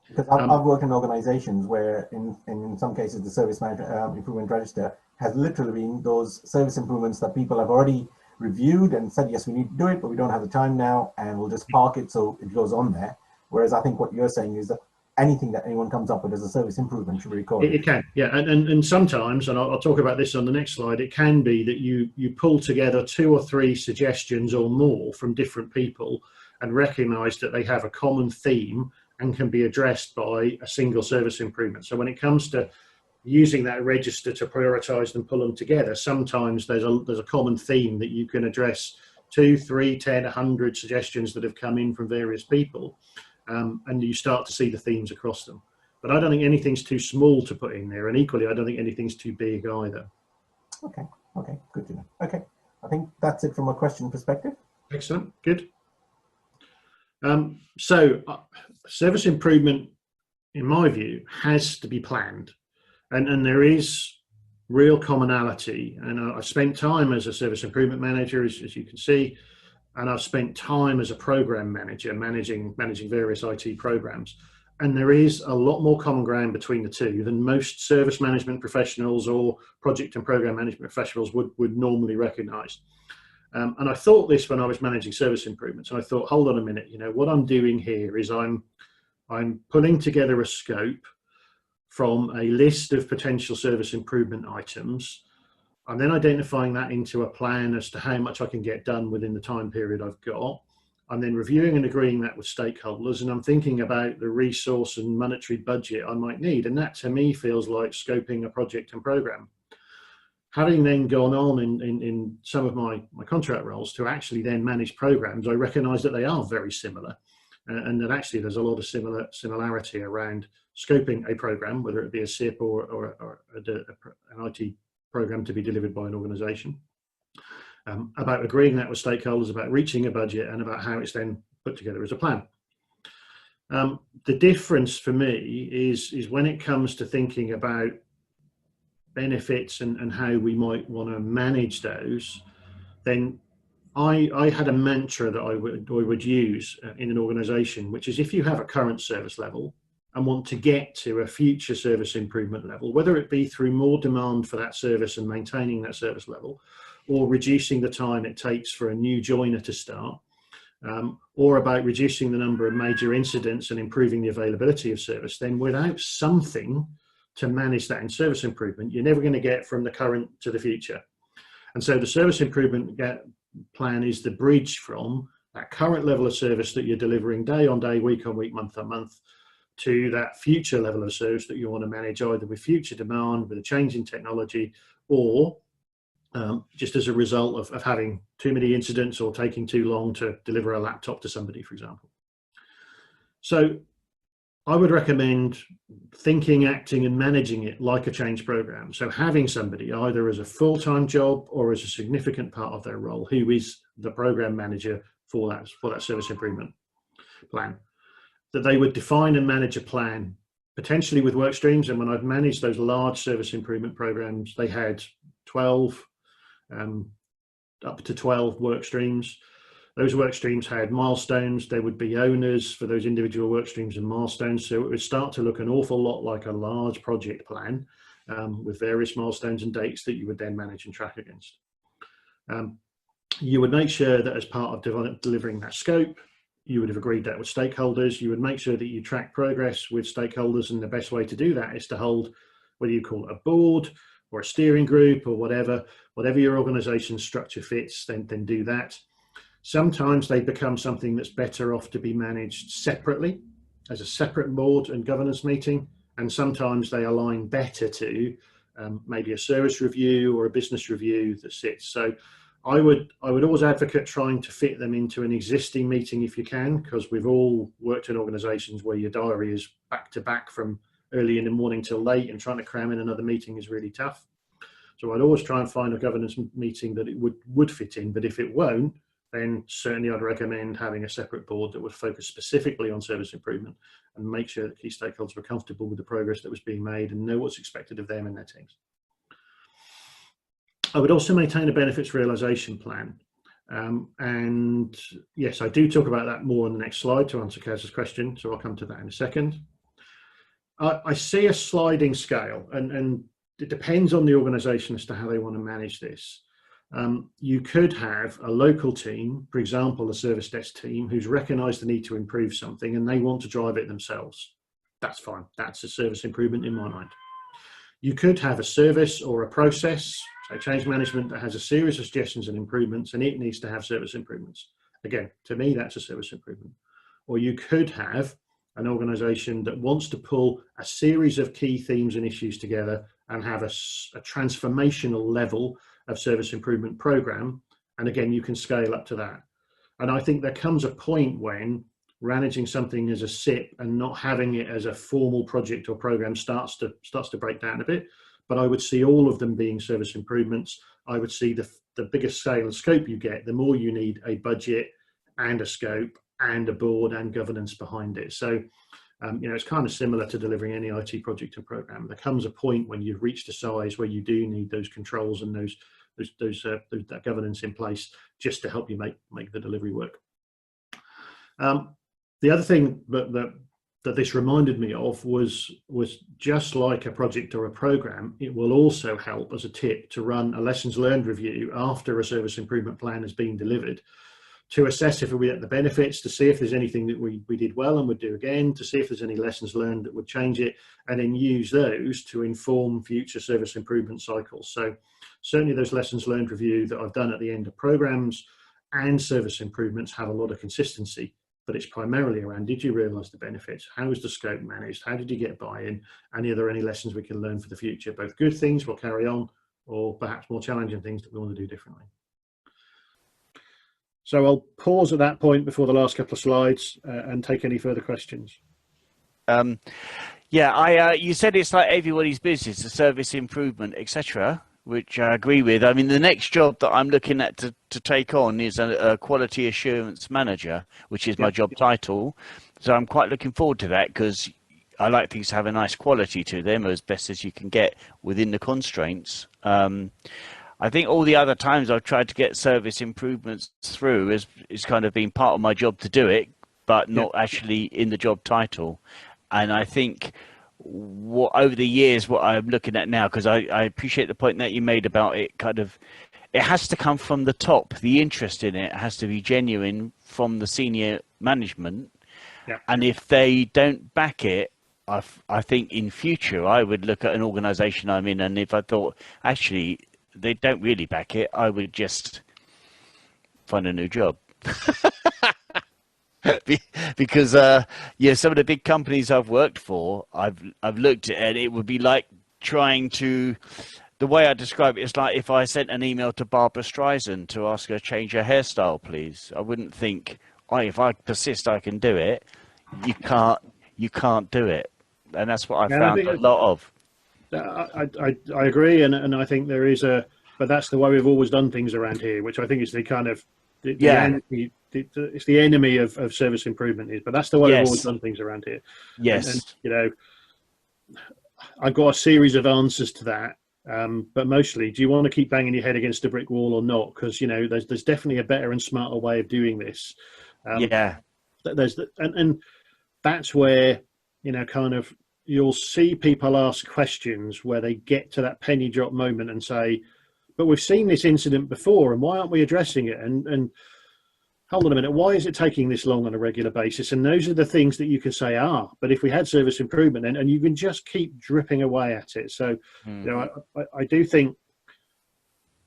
Because I've worked in organizations where in some cases the service improvement register has literally been those service improvements that people have already reviewed and said, yes, we need to do it, but we don't have the time now, and we'll just park it so it goes on there. Whereas I think what you're saying is that anything that anyone comes up with as a service improvement should be recorded. It can, yeah, and sometimes, and I'll talk about this on the next slide, it can be that you pull together 2 or 3 suggestions or more from different people and recognise that they have a common theme and can be addressed by a single service improvement. So when it comes to using that register to prioritise and pull them together, sometimes there's a common theme that you can address 2, 3, 10, 100 suggestions that have come in from various people, and you start to see the themes across them. But I don't think anything's too small to put in there, and equally I don't think anything's too big either. Okay, good to know. Okay, I think that's it from a question perspective. Excellent, good. Service improvement, in my view, has to be planned, and there is real commonality. And I spent time as a service improvement manager, as you can see, and I've spent time as a program manager managing various IT programs. And there is a lot more common ground between the two than most service management professionals or project and program management professionals would normally recognise. And I thought this when I was managing service improvements, and I thought, hold on a minute, what I'm doing here is I'm pulling together a scope from a list of potential service improvement items. I'm then identifying that into a plan as to how much I can get done within the time period I've got. I'm then reviewing and agreeing that with stakeholders, and I'm thinking about the resource and monetary budget I might need. And that to me feels like scoping a project and program. Having then gone on in some of my contract roles to actually then manage programs, I recognise that they are very similar, and that actually there's a lot of similarity around scoping a program, whether it be a SIP or an IT program to be delivered by an organisation, about agreeing that with stakeholders, about reaching a budget, and about how it's then put together as a plan. The difference for me is when it comes to thinking about benefits and how we might want to manage those, then I had a mantra that I would use in an organisation, which is if you have a current service level and want to get to a future service improvement level, whether it be through more demand for that service and maintaining that service level, or reducing the time it takes for a new joiner to start, or about reducing the number of major incidents and improving the availability of service, then without something to manage that in service improvement, you're never going to get from the current to the future. And so the service improvement plan is the bridge from that current level of service that you're delivering day on day, week on week, month on month, to that future level of service that you want to manage either with future demand, with a change in technology, or just as a result of having too many incidents or taking too long to deliver a laptop to somebody, for example. So I would recommend thinking, acting and managing it like a change program. So having somebody either as a full-time job or as a significant part of their role who is the program manager for that service improvement plan, that they would define and manage a plan, potentially with work streams. And when I've managed those large service improvement programs, they had 12, up to 12 work streams. Those work streams had milestones. There would be owners for those individual work streams and milestones. So it would start to look an awful lot like a large project plan with various milestones and dates that you would then manage and track against. You would make sure that as part of delivering that scope, you would have agreed that with stakeholders. You would make sure that you track progress with stakeholders, and the best way to do that is to hold, whether you call it a board or a steering group or whatever your organization's structure fits, then do that. Sometimes they become something that's better off to be managed separately as a separate board and governance meeting, and sometimes they align better to maybe a service review or a business review that sits. So I would always advocate trying to fit them into an existing meeting if you can, because we've all worked in organizations where your diary is back to back from early in the morning till late, and trying to cram in another meeting is really tough. So I'd always try and find a governance meeting that it would fit in, but if it won't, then certainly I'd recommend having a separate board that would focus specifically on service improvement and make sure that key stakeholders were comfortable with the progress that was being made and know what's expected of them and their teams. I would also maintain a benefits realization plan. And yes, I do talk about that more on the next slide to answer Kaz's question, so I'll come to that in a second. I see a sliding scale, and it depends on the organization as to how they want to manage this. You could have a local team, for example, a service desk team, who's recognized the need to improve something and they want to drive it themselves. That's fine. That's a service improvement in my mind. You could have a service or a process, so change management, that has a series of suggestions and improvements, and it needs to have service improvements. Again, to me, that's a service improvement. Or you could have an organization that wants to pull a series of key themes and issues together and have a transformational level of service improvement program. And again, you can scale up to that. And I think there comes a point when managing something as a SIP and not having it as a formal project or program starts to break down a bit. But I would see all of them being service improvements. I would see the bigger scale and scope you get, the more you need a budget and a scope and a board and governance behind it. So, it's kind of similar to delivering any IT project and program. There comes a point when you've reached a size where you do need those controls and that governance in place just to help you make the delivery work. The other thing that this reminded me of was just like a project or a program, it will also help as a tip to run a lessons learned review after a service improvement plan has been delivered, to assess if we get the benefits, to see if there's anything that we did well and would do again, to see if there's any lessons learned that would change it, and then use those to inform future service improvement cycles. So certainly those lessons learned review that I've done at the end of programs and service improvements have a lot of consistency, but it's primarily around, did you realize the benefits? How was the scope managed? How did you get buy-in? And are there any lessons we can learn for the future? Both good things we'll carry on, or perhaps more challenging things that we want to do differently. So I'll pause at that point before the last couple of slides and take any further questions. You said it's like everybody's business, the service improvement, etc., which I agree with. I mean, the next job that I'm looking at to take on is a quality assurance manager, which is my job title. So I'm quite looking forward to that, because I like things to have a nice quality to them as best as you can get within the constraints. I think all the other times I've tried to get service improvements through is kind of been part of my job to do it, but not actually in the job title. And I think over the years, what I'm looking at now, because I appreciate the point that you made about it kind of it has to come from the top. The interest in it has to be genuine from the senior management. Yeah. And if they don't back it, I think in future I would look at an organisation I'm in, and if I thought actually they don't really back it, I would just find a new job. Because yeah, some of the big companies I've worked for, I've looked at it, and it would be like trying to. The way I describe it is like if I sent an email to Barbara Streisand to ask her to change her hairstyle, please. I wouldn't think, oh, if I persist, I can do it. You can't do it, and that's what I found a lot of. I agree, and I think there is but that's the way we've always done things around here, which I think is the kind of it's the enemy of service improvement is, but that's the way we've always done things around here. Yes, and you know, I've got a series of answers to that. But mostly, do you want to keep banging your head against a brick wall or not? Because, you know, there's definitely a better and smarter way of doing this. And that's where, you know, kind of you'll see people ask questions where they get to that penny drop moment and say, but we've seen this incident before, and why aren't we addressing it? And hold on a minute, why is it taking this long on a regular basis? And those are the things that you can say, but if we had service improvement, and you can just keep dripping away at it. So, you know, I do think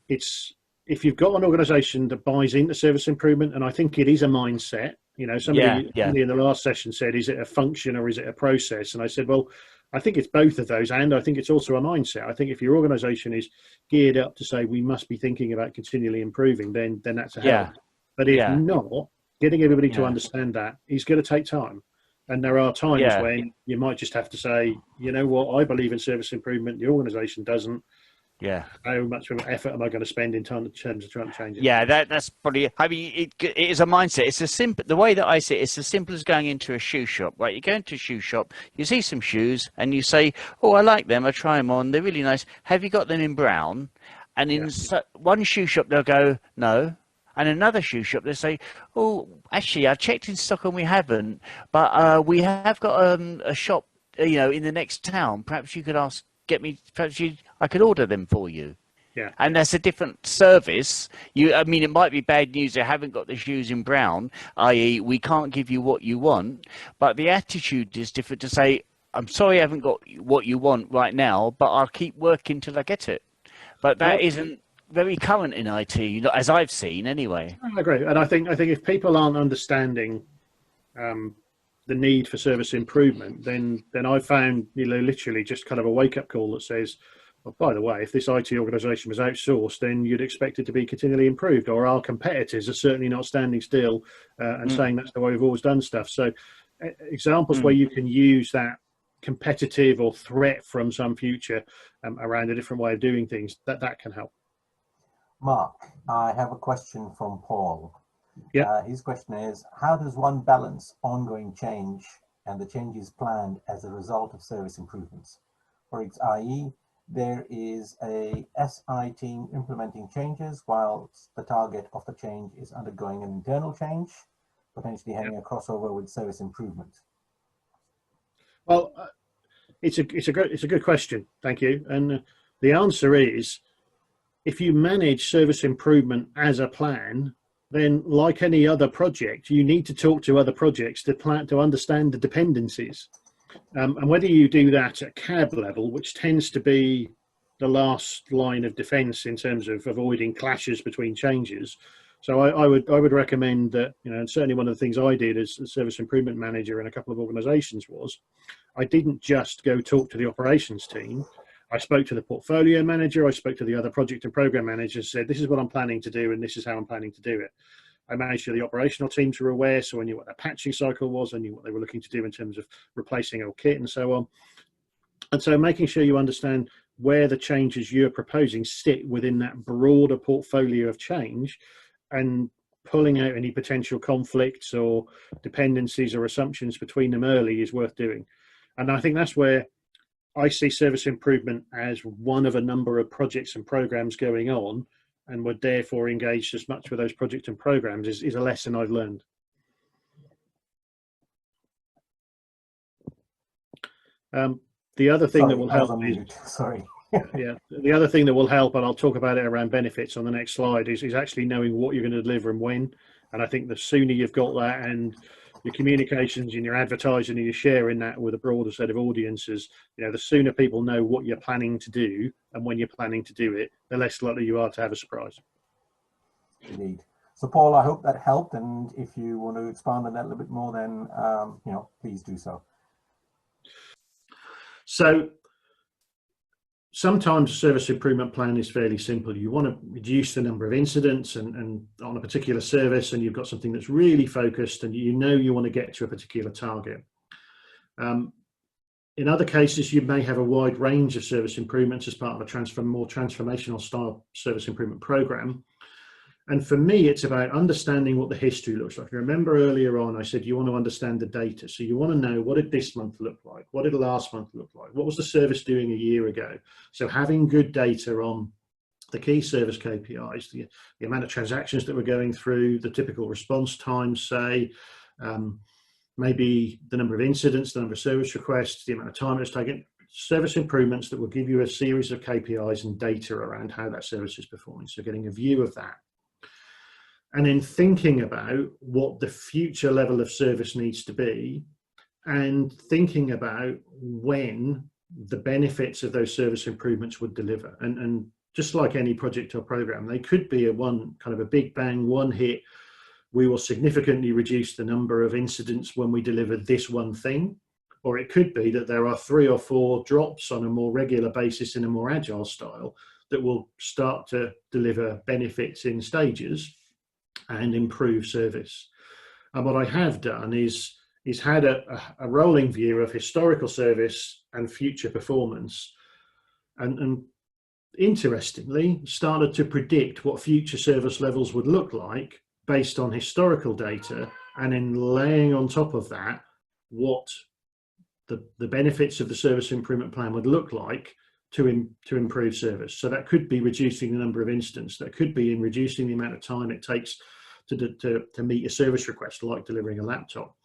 it's, if you've got an organisation that buys into service improvement, and I think it is a mindset, you know, somebody in the last session said, is it a function or is it a process? And I said, well, I think it's both of those, and I think it's also a mindset. I think if your organisation is geared up to say we must be thinking about continually improving, then that's a help. But if not, getting everybody to understand that is going to take time. And there are times when you might just have to say, you know what, I believe in service improvement, the organisation doesn't. Yeah. How much effort am I going to spend in terms of trying to change it? Yeah, that's probably, I mean, it is a mindset. It's a simple, the way that I see it, it's as simple as going into a shoe shop, right? You go into a shoe shop, you see some shoes and you say, oh, I like them. I try them on. They're really nice. Have you got them in brown? And in one shoe shop, they'll go, no. And another shoe shop, they say, oh, actually, I checked in stock and we haven't, but we have got a shop, you know, in the next town. Perhaps you could I could order them for you. Yeah. And that's a different service. I mean, it might be bad news they haven't got the shoes in brown, i.e. we can't give you what you want, but the attitude is different to say, I'm sorry I haven't got what you want right now, but I'll keep working till I get it. But that isn't very current in IT, as I've seen anyway. I agree, and I think if people aren't understanding the need for service improvement, then I've found, you know, literally just kind of a wake-up call that says, well, by the way, if this IT organisation was outsourced, then you'd expect it to be continually improved, or our competitors are certainly not standing still and saying that's the way we've always done stuff. So examples where you can use that competitive or threat from some future around a different way of doing things, that can help. Mark, I have a question from Paul. Yeah. His question is, how does one balance ongoing change and the changes planned as a result of service improvements? i.e., there is a SI team implementing changes whilst the target of the change is undergoing an internal change, potentially having a crossover with service improvement. Well, it's a good question. Thank you. And the answer is, if you manage service improvement as a plan, then like any other project, you need to talk to other projects to understand the dependencies. And whether you do that at CAB level, which tends to be the last line of defense in terms of avoiding clashes between changes. So I would recommend that, you know, and certainly one of the things I did as a service improvement manager in a couple of organizations was I didn't just go talk to the operations team. I spoke to the portfolio manager, I spoke to the other project and program managers, said, this is what I'm planning to do and this is how I'm planning to do it. I made sure the operational teams were aware, so I knew what their patching cycle was, I knew what they were looking to do in terms of replacing old kit and so on. And so making sure you understand where the changes you're proposing sit within that broader portfolio of change and pulling out any potential conflicts or dependencies or assumptions between them early is worth doing. And I think that's where I see service improvement as one of a number of projects and programs going on, and would therefore engage as much with those projects and programs is a lesson I've learned. The other thing that will help is, Yeah. The other thing that will help, and I'll talk about it around benefits on the next slide, is actually knowing what you're going to deliver and when. And I think the sooner you've got that, and your communications and your advertising and your sharing that with a broader set of audiences, the sooner people know what you're planning to do and when you're planning to do it, the less likely you are to have a surprise. Indeed. So Paul, I hope that helped, and if you want to expand on that a little bit more, then please do so. So sometimes a service improvement plan is fairly simple. You want to reduce the number of incidents and on a particular service, and you've got something that's really focused, and you want to get to a particular target. In other cases, you may have a wide range of service improvements as part of a more transformational style service improvement program. And for me, it's about understanding what the history looks like. Remember earlier on, I said you want to understand the data. So you want to know, what did this month look like? What did last month look like? What was the service doing a year ago? So having good data on the key service KPIs, the amount of transactions that we're going through, the typical response times, say, maybe the number of incidents, the number of service requests, the amount of time it's taken, service improvements that will give you a series of KPIs and data around how that service is performing. So getting a view of that. And then thinking about what the future level of service needs to be, and thinking about when the benefits of those service improvements would deliver. And just like any project or program, they could be a big bang, one hit. We will significantly reduce the number of incidents when we deliver this one thing. Or it could be that there are 3 or 4 drops on a more regular basis in a more agile style that will start to deliver benefits in stages and improve service. And what I have done is had a rolling view of historical service and future performance, and interestingly started to predict what future service levels would look like based on historical data, and then laying on top of that what the benefits of the service improvement plan would look like to improve service. So that could be reducing the number of incidents, that could be in reducing the amount of time it takes to meet a service request, like delivering a laptop.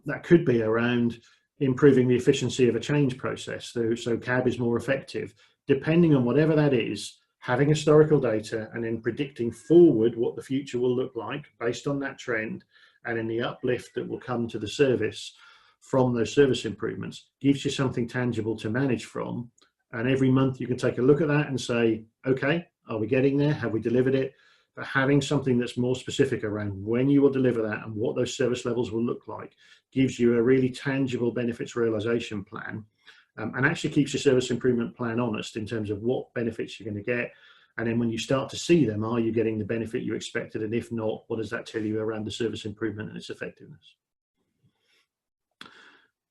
That could be around improving the efficiency of a change process, so CAB is more effective. Depending on whatever that is, having historical data and then predicting forward what the future will look like based on that trend, and in the uplift that will come to the service from those service improvements, gives you something tangible to manage from. And every month you can take a look at that and say, okay, are we getting there? Have we delivered it? But having something that's more specific around when you will deliver that and what those service levels will look like gives you a really tangible benefits realization plan, and actually keeps your service improvement plan honest in terms of what benefits you're going to get. And then when you start to see them, are you getting the benefit you expected? And if not, what does that tell you around the service improvement and its effectiveness?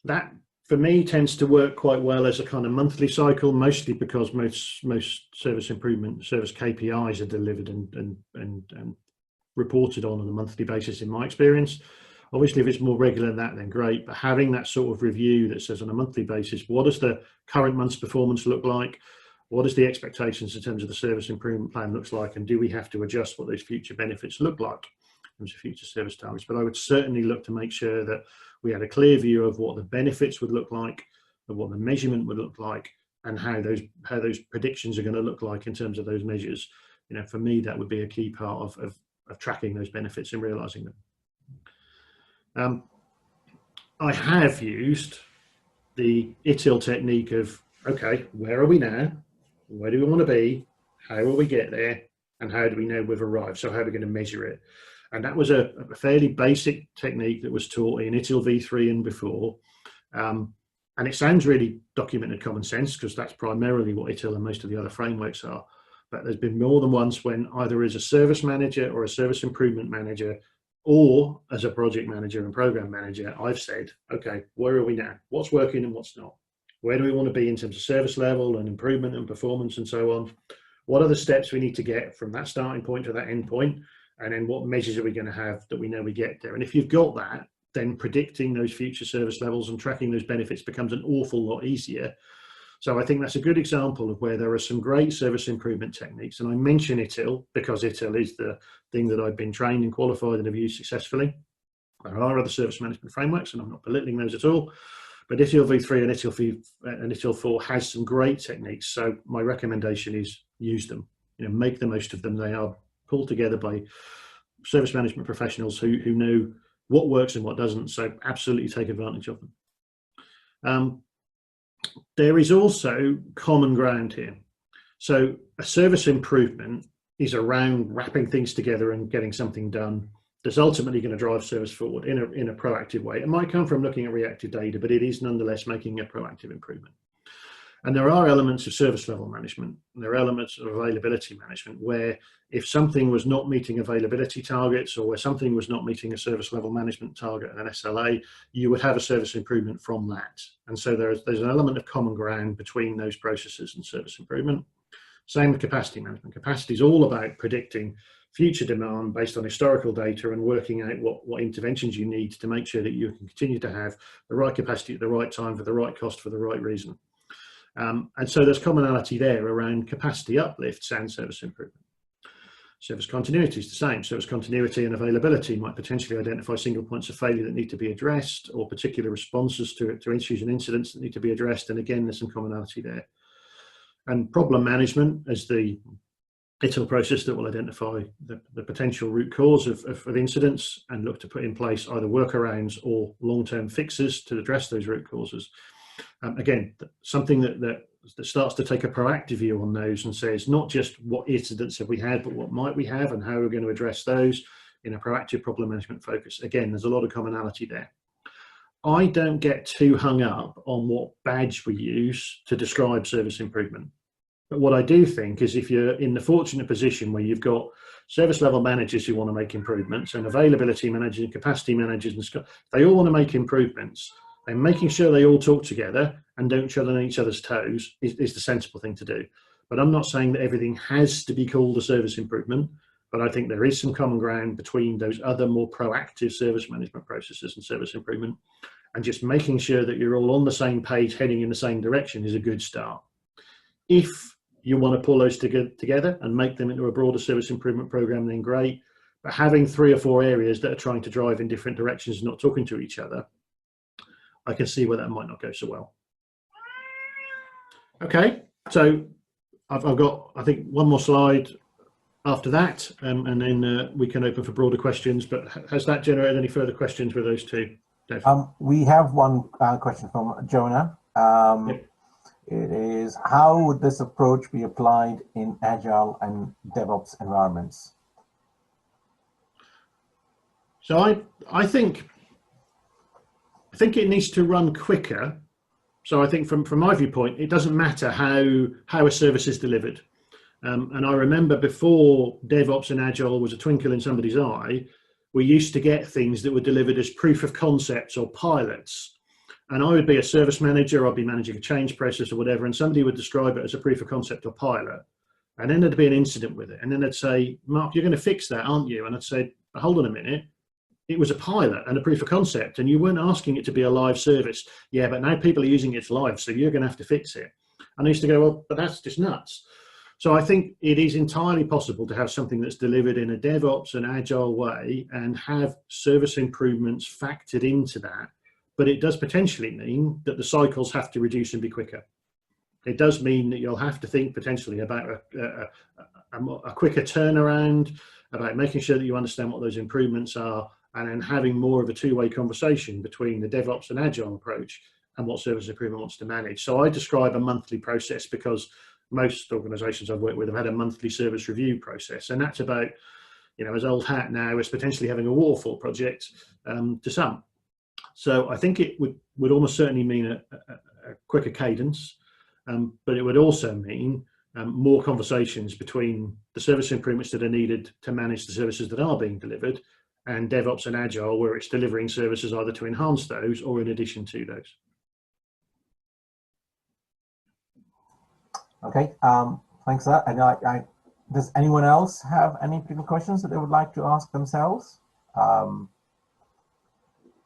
That, for me, tends to work quite well as a kind of monthly cycle, mostly because most service improvement, service KPIs are delivered and reported on a monthly basis in my experience. Obviously, if it's more regular than that, then great. But having that sort of review that says on a monthly basis, what does the current month's performance look like? What is the expectations in terms of the service improvement plan looks like? And do we have to adjust what those future benefits look like in terms of future service targets? But I would certainly look to make sure that we had a clear view of what the benefits would look like, of what the measurement would look like, and how those predictions are going to look like in terms of those measures. For me, that would be a key part of tracking those benefits and realizing them. I have used the ITIL technique of, okay, where are we now? Where do we want to be? How will we get there? And how do we know we've arrived? So how are we going to measure it? And that was a fairly basic technique that was taught in ITIL V3 and before. And it sounds really documented common sense, because that's primarily what ITIL and most of the other frameworks are. But there's been more than once when, either as a service manager or a service improvement manager, or as a project manager and program manager, I've said, okay, where are we now? What's working and what's not? Where do we want to be in terms of service level and improvement and performance and so on? What are the steps we need to get from that starting point to that end point? And then what measures are we going to have that we know we get there? And if you've got that, then predicting those future service levels and tracking those benefits becomes an awful lot easier. So I think that's a good example of where there are some great service improvement techniques. And I mention ITIL because ITIL is the thing that I've been trained and qualified and have used successfully. There are other service management frameworks, and I'm not belittling those at all. But ITIL v3 and ITIL 4 has some great techniques. So my recommendation is use them. Make the most of them. They are pulled together by service management professionals who know what works and what doesn't. So absolutely take advantage of them. There is also common ground here. So a service improvement is around wrapping things together and getting something done that's ultimately going to drive service forward in a proactive way. It might come from looking at reactive data, but it is nonetheless making a proactive improvement. And there are elements of service level management, and there are elements of availability management where if something was not meeting availability targets, or where something was not meeting a service level management target and an SLA, you would have a service improvement from that. And so there's an element of common ground between those processes and service improvement. Same with capacity management. Capacity is all about predicting future demand based on historical data and working out what interventions you need to make sure that you can continue to have the right capacity at the right time for the right cost for the right reason. And so there's commonality there around capacity uplifts and service improvement. Service continuity is the same. Service continuity and availability might potentially identify single points of failure that need to be addressed, or particular responses to issues and incidents that need to be addressed. And again, there's some commonality there. And problem management as the ITIL process that will identify the potential root cause of incidents and look to put in place either workarounds or long-term fixes to address those root causes. Again, something that starts to take a proactive view on those and says not just what incidents have we had, but what might we have and how we're going to address those in a proactive problem management focus. Again, there's a lot of commonality there. I don't get too hung up on what badge we use to describe service improvement. But what I do think is if you're in the fortunate position where you've got service level managers who want to make improvements and availability managers and capacity managers, and they all want to make improvements, and making sure they all talk together and don't tread on each other's toes is the sensible thing to do. But I'm not saying that everything has to be called a service improvement, but I think there is some common ground between those other more proactive service management processes and service improvement, and just making sure that you're all on the same page heading in the same direction is a good start. If you want to pull those together and make them into a broader service improvement program, then great. But having 3 or 4 areas that are trying to drive in different directions and not talking to each other, I can see where that might not go so well. Okay, so I've got, I think, one more slide after that, and then we can open for broader questions. But has that generated any further questions with those two, Dave? We have one question from Jonah. Yep. It is, how would this approach be applied in Agile and DevOps environments? So I think it needs to run quicker. So I think from my viewpoint, it doesn't matter how a service is delivered. And I remember before DevOps and Agile was a twinkle in somebody's eye, we used to get things that were delivered as proof of concepts or pilots. And I would be a service manager, I'd be managing a change process or whatever, and somebody would describe it as a proof of concept or pilot. And then there'd be an incident with it. And then they'd say, Mark, you're going to fix that, aren't you? And I'd say, hold on a minute. It was a pilot and a proof of concept, and you weren't asking it to be a live service. Yeah, but now people are using it live, so you're going to have to fix it. And I used to go, well, but that's just nuts. So I think it is entirely possible to have something that's delivered in a DevOps and Agile way and have service improvements factored into that. But it does potentially mean that the cycles have to reduce and be quicker. It does mean that you'll have to think potentially about a quicker turnaround, about making sure that you understand what those improvements are, and then having more of a two-way conversation between the DevOps and Agile approach and what service improvement wants to manage. So I describe a monthly process because most organizations I've worked with have had a monthly service review process. And that's about, as old hat now as potentially having a waterfall project to some. So I think it would almost certainly mean a quicker cadence, but it would also mean more conversations between the service improvements that are needed to manage the services that are being delivered and DevOps and Agile, where it's delivering services either to enhance those or in addition to those. Okay, thanks for that. And does anyone else have any particular questions that they would like to ask themselves?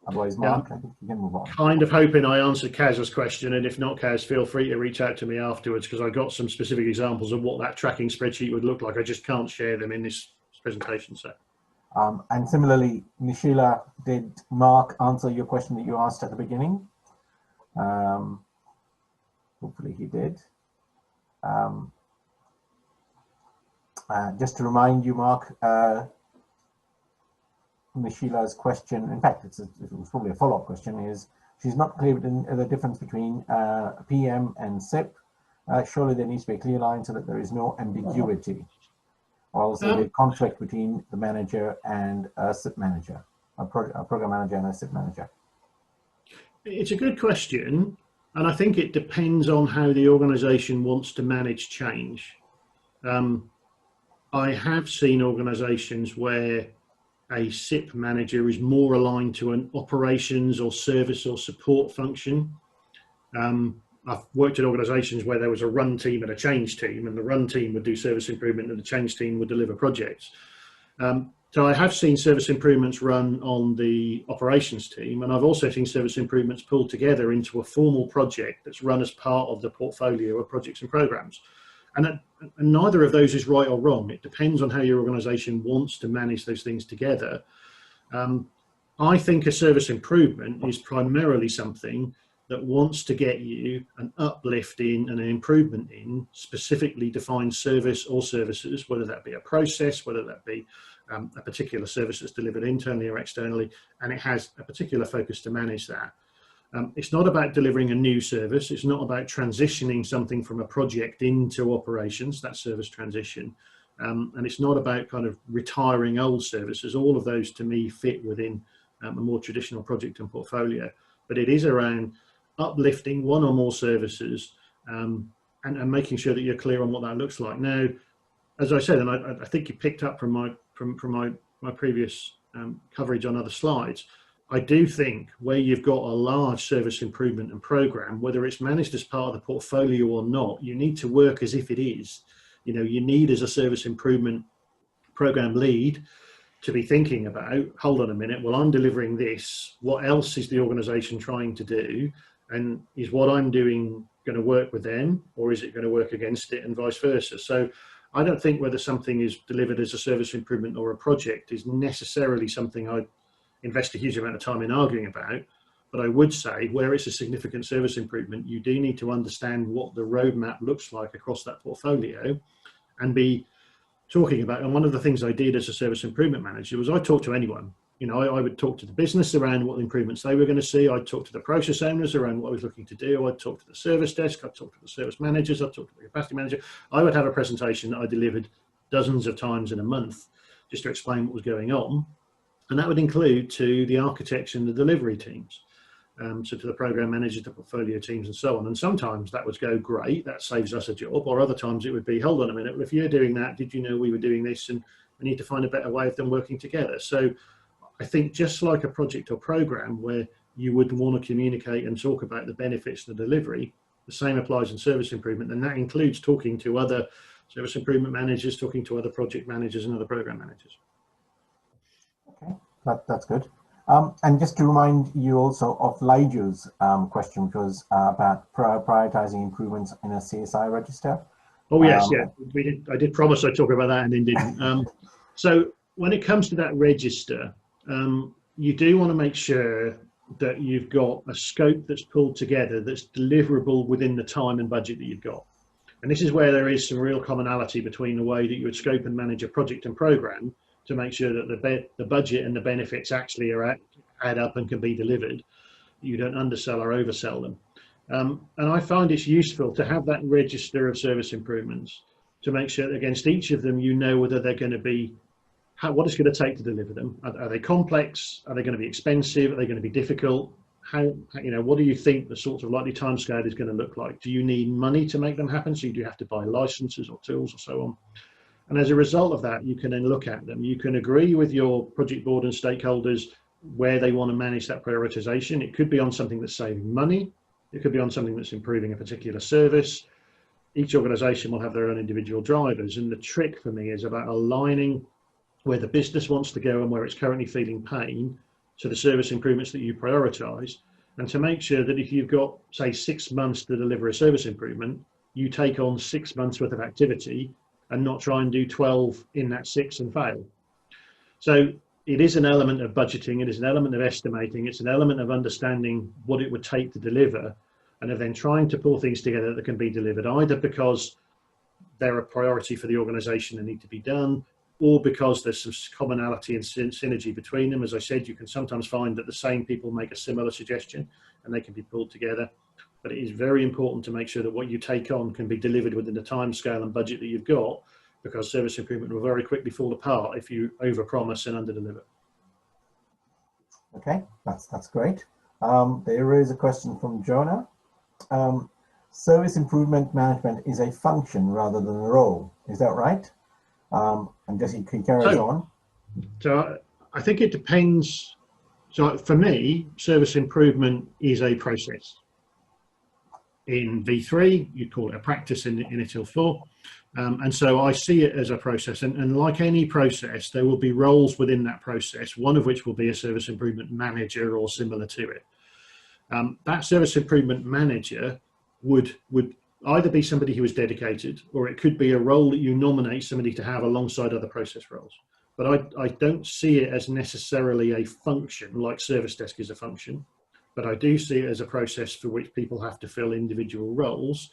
Otherwise, Mark, I think you can move on. Kind of hoping I answered Kaz's question, and if not, Kaz, feel free to reach out to me afterwards because I got some specific examples of what that tracking spreadsheet would look like. I just can't share them in this presentation set. And similarly, Nishila, did Mark answer your question that you asked at the beginning? Hopefully he did. Just to remind you, Mark, Mishela's question, in fact, it was probably a follow-up question, is she's not clear in the difference between PM and SIP. Surely there needs to be a clear line so that there is no ambiguity, or else there'll be a conflict between the manager and a SIP manager, a program manager and a SIP manager. It's a good question, and I think it depends on how the organisation wants to manage change. I have seen organisations where a SIP manager is more aligned to an operations or service or support function. I've worked at organisations where there was a run team and a change team, and the run team would do service improvement and the change team would deliver projects. So I have seen service improvements run on the operations team, and I've also seen service improvements pulled together into a formal project that's run as part of the portfolio of projects and programmes. And neither of those is right or wrong. It depends on how your organisation wants to manage those things together. I think a service improvement is primarily something that wants to get you an uplift in and an improvement in specifically defined service or services, whether that be a process, whether that be a particular service that's delivered internally or externally, and it has a particular focus to manage that. It's not about delivering a new service. It's not about transitioning something from a project into operations, that service transition. And it's not about kind of retiring old services. All of those to me fit within a more traditional project and portfolio. But it is around uplifting one or more services and making sure that you're clear on what that looks like. Now, as I said, and I think you picked up from my previous coverage on other slides, I do think where you've got a large service improvement and program, whether it's managed as part of the portfolio or not, you need to work as if it is. You know, you need as a service improvement program lead to be thinking about, hold on a minute, well, I'm delivering this. What else is the organization trying to do? And is what I'm doing going to work with them, or is it going to work against it, and vice versa? So I don't think whether something is delivered as a service improvement or a project is necessarily something I'd invest a huge amount of time in arguing about, but I would say where it's a significant service improvement, you do need to understand what the roadmap looks like across that portfolio and be talking about. And one of the things I did as a service improvement manager was I talked to anyone. You know, I would talk to the business around what improvements they were going to see. I'd talk to the process owners around what I was looking to do. I'd talk to the service desk. I'd talk to the service managers. I'd talk to the capacity manager. I would have a presentation that I delivered dozens of times in a month just to explain what was going on. And that would include to the architects and the delivery teams, so to the program managers, the portfolio teams and so on. And sometimes that would go, great, that saves us a job. Or other times it would be, hold on a minute, well, if you're doing that, did you know we were doing this? And we need to find a better way of them working together. So I think just like a project or program where you would want to communicate and talk about the benefits of the delivery, the same applies in service improvement. And that includes talking to other service improvement managers, talking to other project managers and other program managers. Okay, that's good. And just to remind you also of Liju's question, which was about prioritizing improvements in a CSI register. Oh yes, yeah, I did promise I'd talk about that and then didn't. So when it comes to that register, you do want to make sure that you've got a scope that's pulled together that's deliverable within the time and budget that you've got. And this is where there is some real commonality between the way that you would scope and manage a project and program to make sure that the budget and the benefits actually add up and can be delivered. You don't undersell or oversell them. And I find it's useful to have that register of service improvements to make sure that against each of them, you know whether they're going to be, what it's going to take to deliver them. Are they complex? Are they going to be expensive? Are they going to be difficult? What do you think the sort of likely timescale is going to look like? Do you need money to make them happen? So you do have to buy licenses or tools or so on. And as a result of that, you can then look at them. You can agree with your project board and stakeholders where they want to manage that prioritization. It could be on something that's saving money. It could be on something that's improving a particular service. Each organization will have their own individual drivers. And the trick for me is about aligning where the business wants to go and where it's currently feeling pain to the service improvements that you prioritize. And to make sure that if you've got, say, 6 months to deliver a service improvement, you take on 6 months worth of activity and not try and do 12 in that 6 and fail. So it is an element of budgeting, it is an element of estimating, it's an element of understanding what it would take to deliver, and of then trying to pull things together that can be delivered either because they're a priority for the organisation and need to be done, or because there's some commonality and synergy between them. As I said, you can sometimes find that the same people make a similar suggestion and they can be pulled together. But it is very important to make sure that what you take on can be delivered within the time scale and budget that you've got, because service improvement will very quickly fall apart if you overpromise and underdeliver. Okay, that's great. There is a question from Jonah. Service improvement management is a function rather than a role. Is that right? And just he carries on. So I think it depends. So for me, service improvement is a process. In V3, you'd call it a practice in ITIL 4. And so I see it as a process. And like any process, there will be roles within that process, one of which will be a service improvement manager or similar to it. That service improvement manager would either be somebody who is dedicated, or it could be a role that you nominate somebody to have alongside other process roles. But I don't see it as necessarily a function like service desk is a function, but I do see it as a process for which people have to fill individual roles.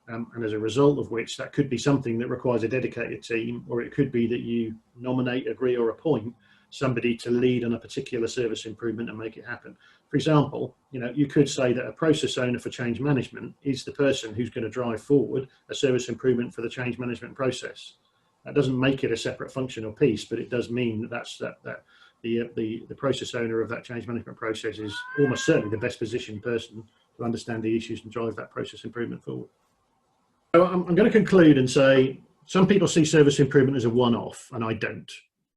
And as a result of which, that could be something that requires a dedicated team, or it could be that you nominate, agree, or appoint somebody to lead on a particular service improvement and make it happen. For example, you could say that a process owner for change management is the person who's going to drive forward a service improvement for the change management process. That doesn't make it a separate functional piece, but it does mean that the process owner of that change management process is almost certainly the best positioned person to understand the issues and drive that process improvement forward. So I'm going to conclude and say some people see service improvement as a one-off, and I don't.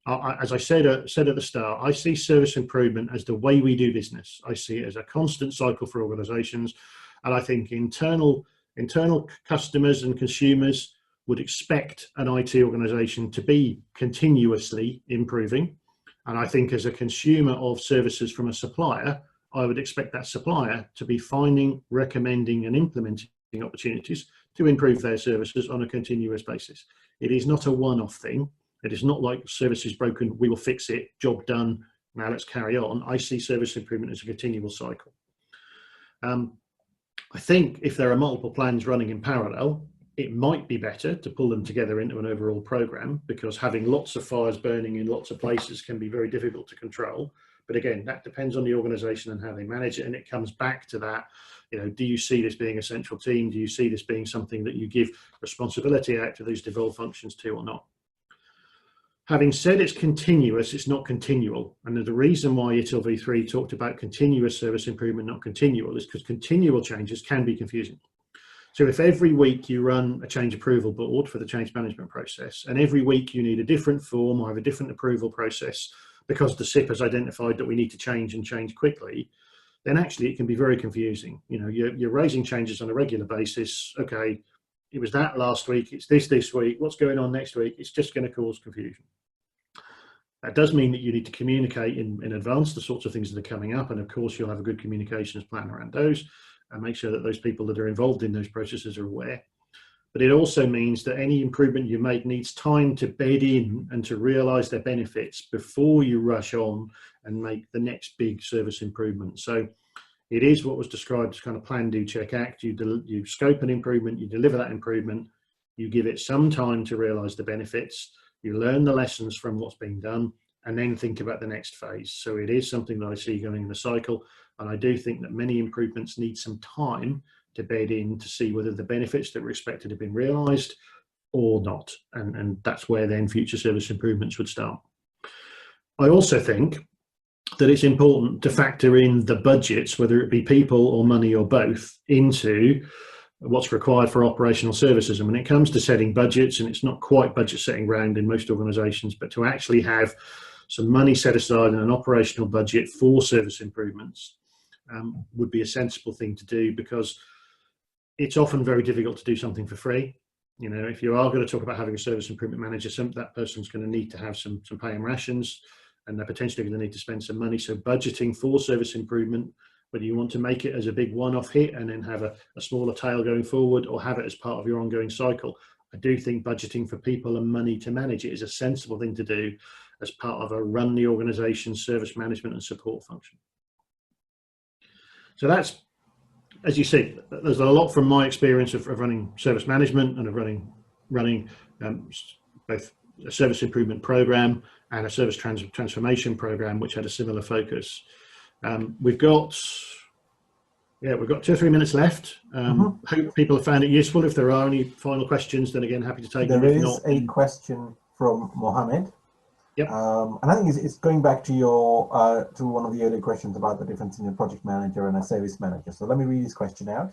As I said at the start, I see service improvement as the way we do business. I see it as a constant cycle for organisations, and I think internal customers and consumers would expect an IT organisation to be continuously improving. And I think as a consumer of services from a supplier, I would expect that supplier to be finding, recommending and implementing opportunities to improve their services on a continuous basis. It is not a one-off thing. It is not like service is broken, we will fix it, job done, now let's carry on. I see service improvement as a continual cycle. I think if there are multiple plans running in parallel, it might be better to pull them together into an overall program, because having lots of fires burning in lots of places can be very difficult to control. But again, that depends on the organisation and how they manage it. And it comes back to that, do you see this being a central team? Do you see this being something that you give responsibility out to those devolved functions to or not? Having said it's continuous, it's not continual. And the reason why ITIL v3 talked about continuous service improvement, not continual, is because continual changes can be confusing. So if every week you run a change approval board for the change management process, and every week you need a different form or have a different approval process because the SIP has identified that we need to change and change quickly, then actually it can be very confusing. You're raising changes on a regular basis. Okay, it was that last week, it's this week, what's going on next week? It's just going to cause confusion. That does mean that you need to communicate in advance the sorts of things that are coming up, and of course you'll have a good communications plan around those and make sure that those people that are involved in those processes are aware. But it also means that any improvement you make needs time to bed in and to realise their benefits before you rush on and make the next big service improvement. So it is what was described as kind of plan, do, check, act. You scope an improvement, you deliver that improvement, you give it some time to realise the benefits, you learn the lessons from what's being done, and then think about the next phase. So it is something that I see going in a cycle, and I do think that many improvements need some time to bed in to see whether the benefits that were expected have been realised or not, and that's where then future service improvements would start. I also think that it's important to factor in the budgets, whether it be people or money or both, into what's required for operational services. And when it comes to setting budgets, and it's not quite budget setting round in most organisations, but to actually have some money set aside in an operational budget for service improvements would be a sensible thing to do, because it's often very difficult to do something for free. If you are going to talk about having a service improvement manager, that person's going to need to have some pay and rations, and they're potentially going to need to spend some money. So budgeting for service improvement, whether you want to make it as a big one-off hit and then have a smaller tail going forward, or have it as part of your ongoing cycle, I do think budgeting for people and money to manage it is a sensible thing to do. as part of a run the organisation service management and support function. So that's, as you said, there's a lot from my experience of running service management and of running both a service improvement program and a service transformation program, which had a similar focus. We've got 2 or 3 minutes left. Hope people have found it useful. If there are any final questions, then again, happy to take them. There is a question from Mohammed. Yep. And I think it's going back to your to one of the earlier questions about the difference in a project manager and a service manager. So let me read this question out.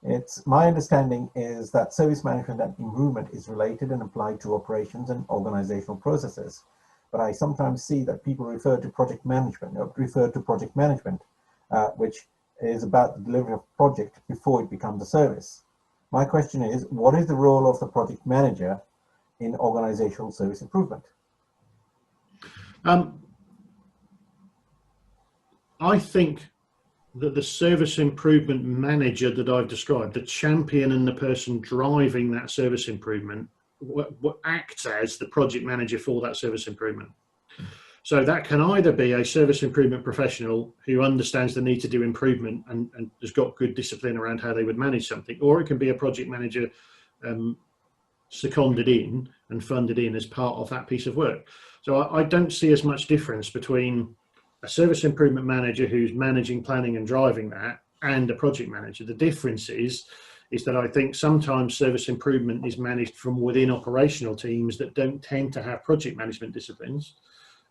It's my understanding is that service management and improvement is related and applied to operations and organizational processes. But I sometimes see that people refer to project management, which is about the delivery of project before it becomes a service. My question is, what is the role of the project manager in organizational service improvement? I think that the service improvement manager that I've described, the champion and the person driving that service improvement, what acts as the project manager for that service improvement. So that can either be a service improvement professional who understands the need to do improvement and has got good discipline around how they would manage something, or it can be a project manager seconded in and funded in as part of that piece of work. So I don't see as much difference between a service improvement manager who's managing, planning and driving that and a project manager. The difference is that I think sometimes service improvement is managed from within operational teams that don't tend to have project management disciplines,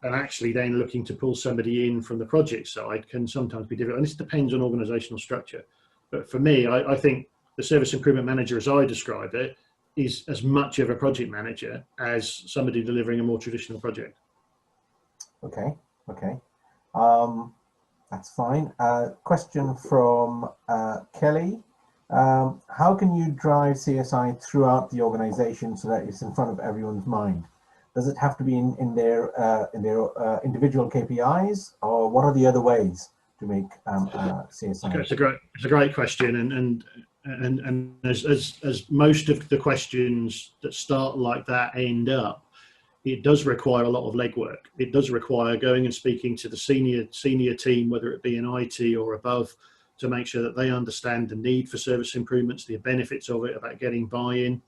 and actually then looking to pull somebody in from the project side can sometimes be difficult. And this depends on organizational structure. But for me, I think the service improvement manager, as I describe it, is as much of a project manager as somebody delivering a more traditional project. Okay. That's fine. Question from Kelly. How can you drive CSI throughout the organization so that it's in front of everyone's mind? Does it have to be in their individual KPIs, or what are the other ways to make CSI? Okay, it's a great question, and as most of the questions that start like that end up, it does require a lot of legwork. It does require going and speaking to the senior team, whether it be in IT or above, to make sure that they understand the need for service improvements, the benefits of it, about getting buy-in,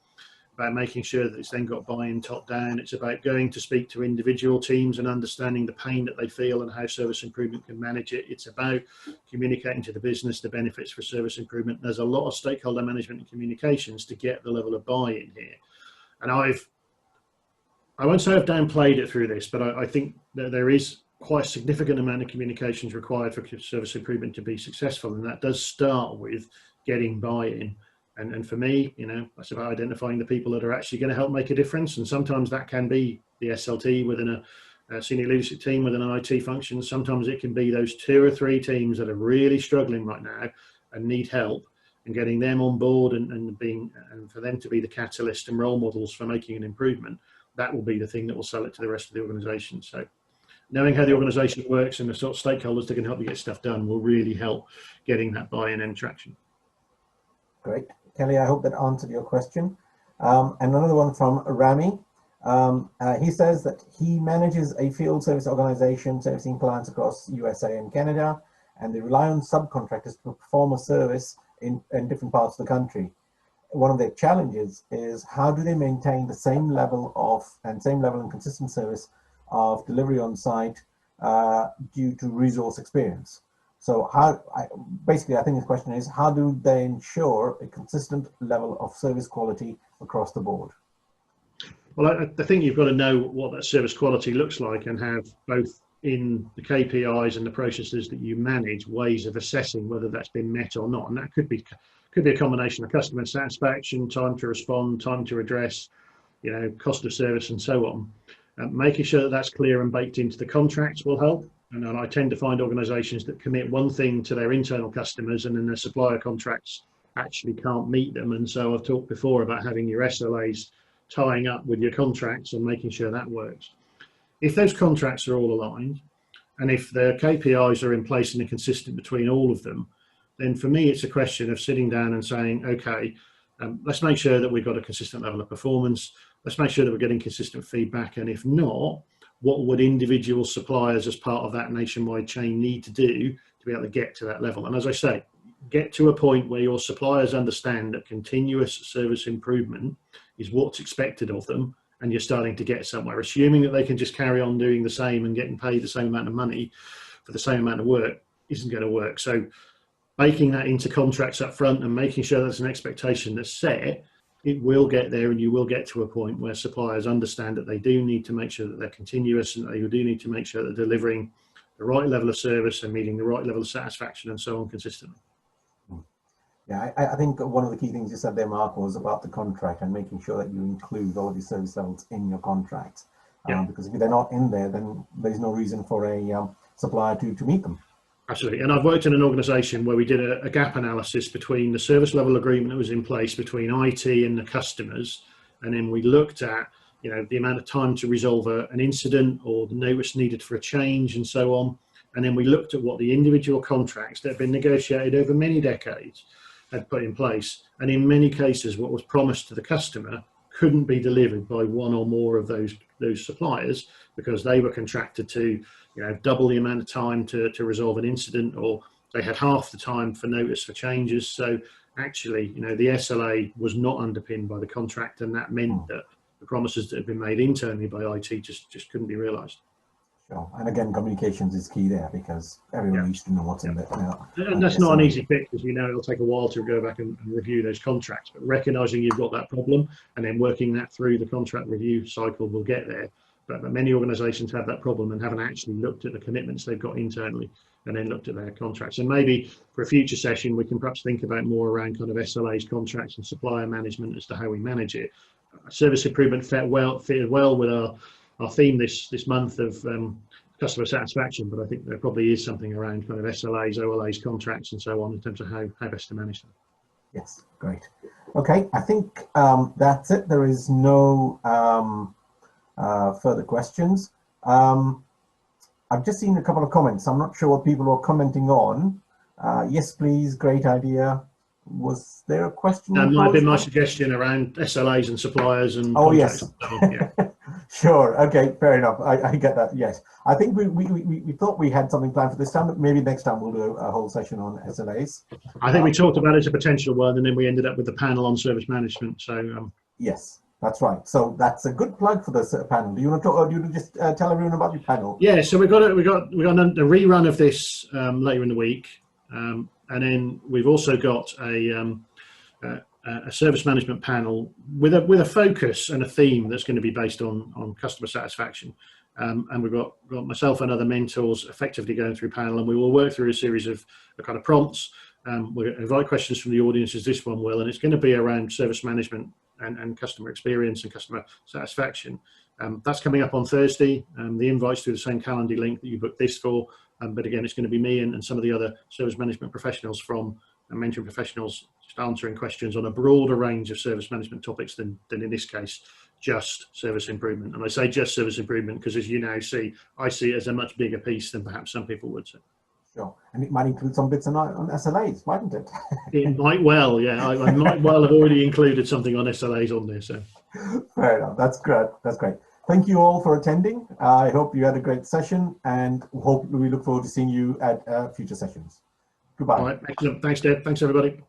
about making sure that it's then got buy-in top down. It's about going to speak to individual teams and understanding the pain that they feel and how service improvement can manage it. It's about communicating to the business the benefits for service improvement. There's a lot of stakeholder management and communications to get the level of buy-in here. And I won't say I've downplayed it through this, but I think that there is quite a significant amount of communications required for service improvement to be successful. And that does start with getting buy-in. And for me, that's about identifying the people that are actually going to help make a difference. And sometimes that can be the SLT within a senior leadership team within an IT function. Sometimes it can be those 2 or 3 teams that are really struggling right now and need help, and getting them on board and for them to be the catalyst and role models for making an improvement. That will be the thing that will sell it to the rest of the organization. So knowing how the organization works and the sort of stakeholders that can help you get stuff done will really help getting that buy-in and traction. Great. Kelly, I hope that answered your question. And another one from Rami. He says that he manages a field service organization servicing clients across USA and Canada, and they rely on subcontractors to perform a service in different parts of the country. One of their challenges is how do they maintain the same level and consistent service of delivery on site due to resource experience. So I think the question is, how do they ensure a consistent level of service quality across the board? Well, I think you've got to know what that service quality looks like and have both in the KPIs and the processes that you manage ways of assessing whether that's been met or not. And that could be a combination of customer satisfaction, time to respond, time to address, cost of service and so on. Making sure that that's clear and baked into the contracts will help. And I tend to find organizations that commit one thing to their internal customers and then their supplier contracts actually can't meet them. And so I've talked before about having your SLAs tying up with your contracts and making sure that works. If those contracts are all aligned, and if the KPIs are in place and are consistent between all of them, then for me, it's a question of sitting down and saying, okay, let's make sure that we've got a consistent level of performance. Let's make sure that we're getting consistent feedback. And if not, what would individual suppliers as part of that nationwide chain need to do to be able to get to that level. And as I say, get to a point where your suppliers understand that continuous service improvement is what's expected of them, and you're starting to get somewhere. Assuming that they can just carry on doing the same and getting paid the same amount of money for the same amount of work isn't going to work. So baking that into contracts up front and making sure there's an expectation that's set, it will get there, and you will get to a point where suppliers understand that they do need to make sure that they're continuous, and they do need to make sure that they're delivering the right level of service and meeting the right level of satisfaction and so on consistently. Yeah, I think one of the key things you said there, Mark, was about the contract and making sure that you include all of the service levels in your contract. Because if they're not in there, then there's no reason for a supplier to meet them. Absolutely. And I've worked in an organisation where we did a gap analysis between the service level agreement that was in place between IT and the customers, and then we looked at, you know, the amount of time to resolve an incident or the notice needed for a change and so on. And then we looked at what the individual contracts that have been negotiated over many decades had put in place, and in many cases what was promised to the customer couldn't be delivered by one or more of those suppliers, because they were contracted to, you know, double the amount of time to resolve an incident, or they had half the time for notice for changes. So actually, you know, the SLA was not underpinned by the contract, and that meant that the promises that had been made internally by IT just couldn't be realised. Sure. And again, communications is key there, because everyone needs to know what's in there. And that's not an easy fix, as you know. It'll take a while to go back and review those contracts, but recognising you've got that problem and then working that through the contract review cycle will get there. But many organisations have that problem and haven't actually looked at the commitments they've got internally and then looked at their contracts. And maybe for a future session, we can perhaps think about more around kind of SLAs, contracts and supplier management as to how we manage it. Service improvement fitted well with our theme this month of customer satisfaction, but I think there probably is something around kind of SLAs, OLAs, contracts and so on in terms of how best to manage them. Yes, great. Okay, I think that's it. There is no further questions. I've just seen a couple of comments. I'm not sure what people are commenting on. Yes, please, great idea. Was there a question? That might have been my suggestion around SLAs and suppliers and contracts. Yes. Yeah. Sure. Okay. Fair enough. I get that. Yes. I think we thought we had something planned for this time, but maybe next time we'll do a whole session on SLAs. I think we talked about it as a potential one, and then we ended up with the panel on service management. So yes, that's right. So that's a good plug for this panel. Do you want to talk, or do you just tell everyone about your panel? Yeah. So we got a rerun of this later in the week, and then we've also got a service management panel with a focus and a theme that's going to be based on customer satisfaction. And we've got myself and other mentors effectively going through panel, and we will work through a series of kind of prompts. We'll invite questions from the audience, as this one will, and it's going to be around service management and customer experience and customer satisfaction. That's coming up on Thursday. The invite's through the same Calendly link that you booked this for. But again, it's going to be me and some of the other service management professionals from mentoring professionals, just answering questions on a broader range of service management topics than in this case, just service improvement. And I say just service improvement because, as you now see, I see it as a much bigger piece than perhaps some people would say. Sure. And it might include some bits on SLAs, mightn't it? It might well, yeah. I might well have already included something on SLAs on there. So fair enough. That's great. That's great. Thank you all for attending. I hope you had a great session, and we look forward to seeing you at future sessions. Goodbye. All right. Excellent. Thanks, Deb. Thanks, everybody.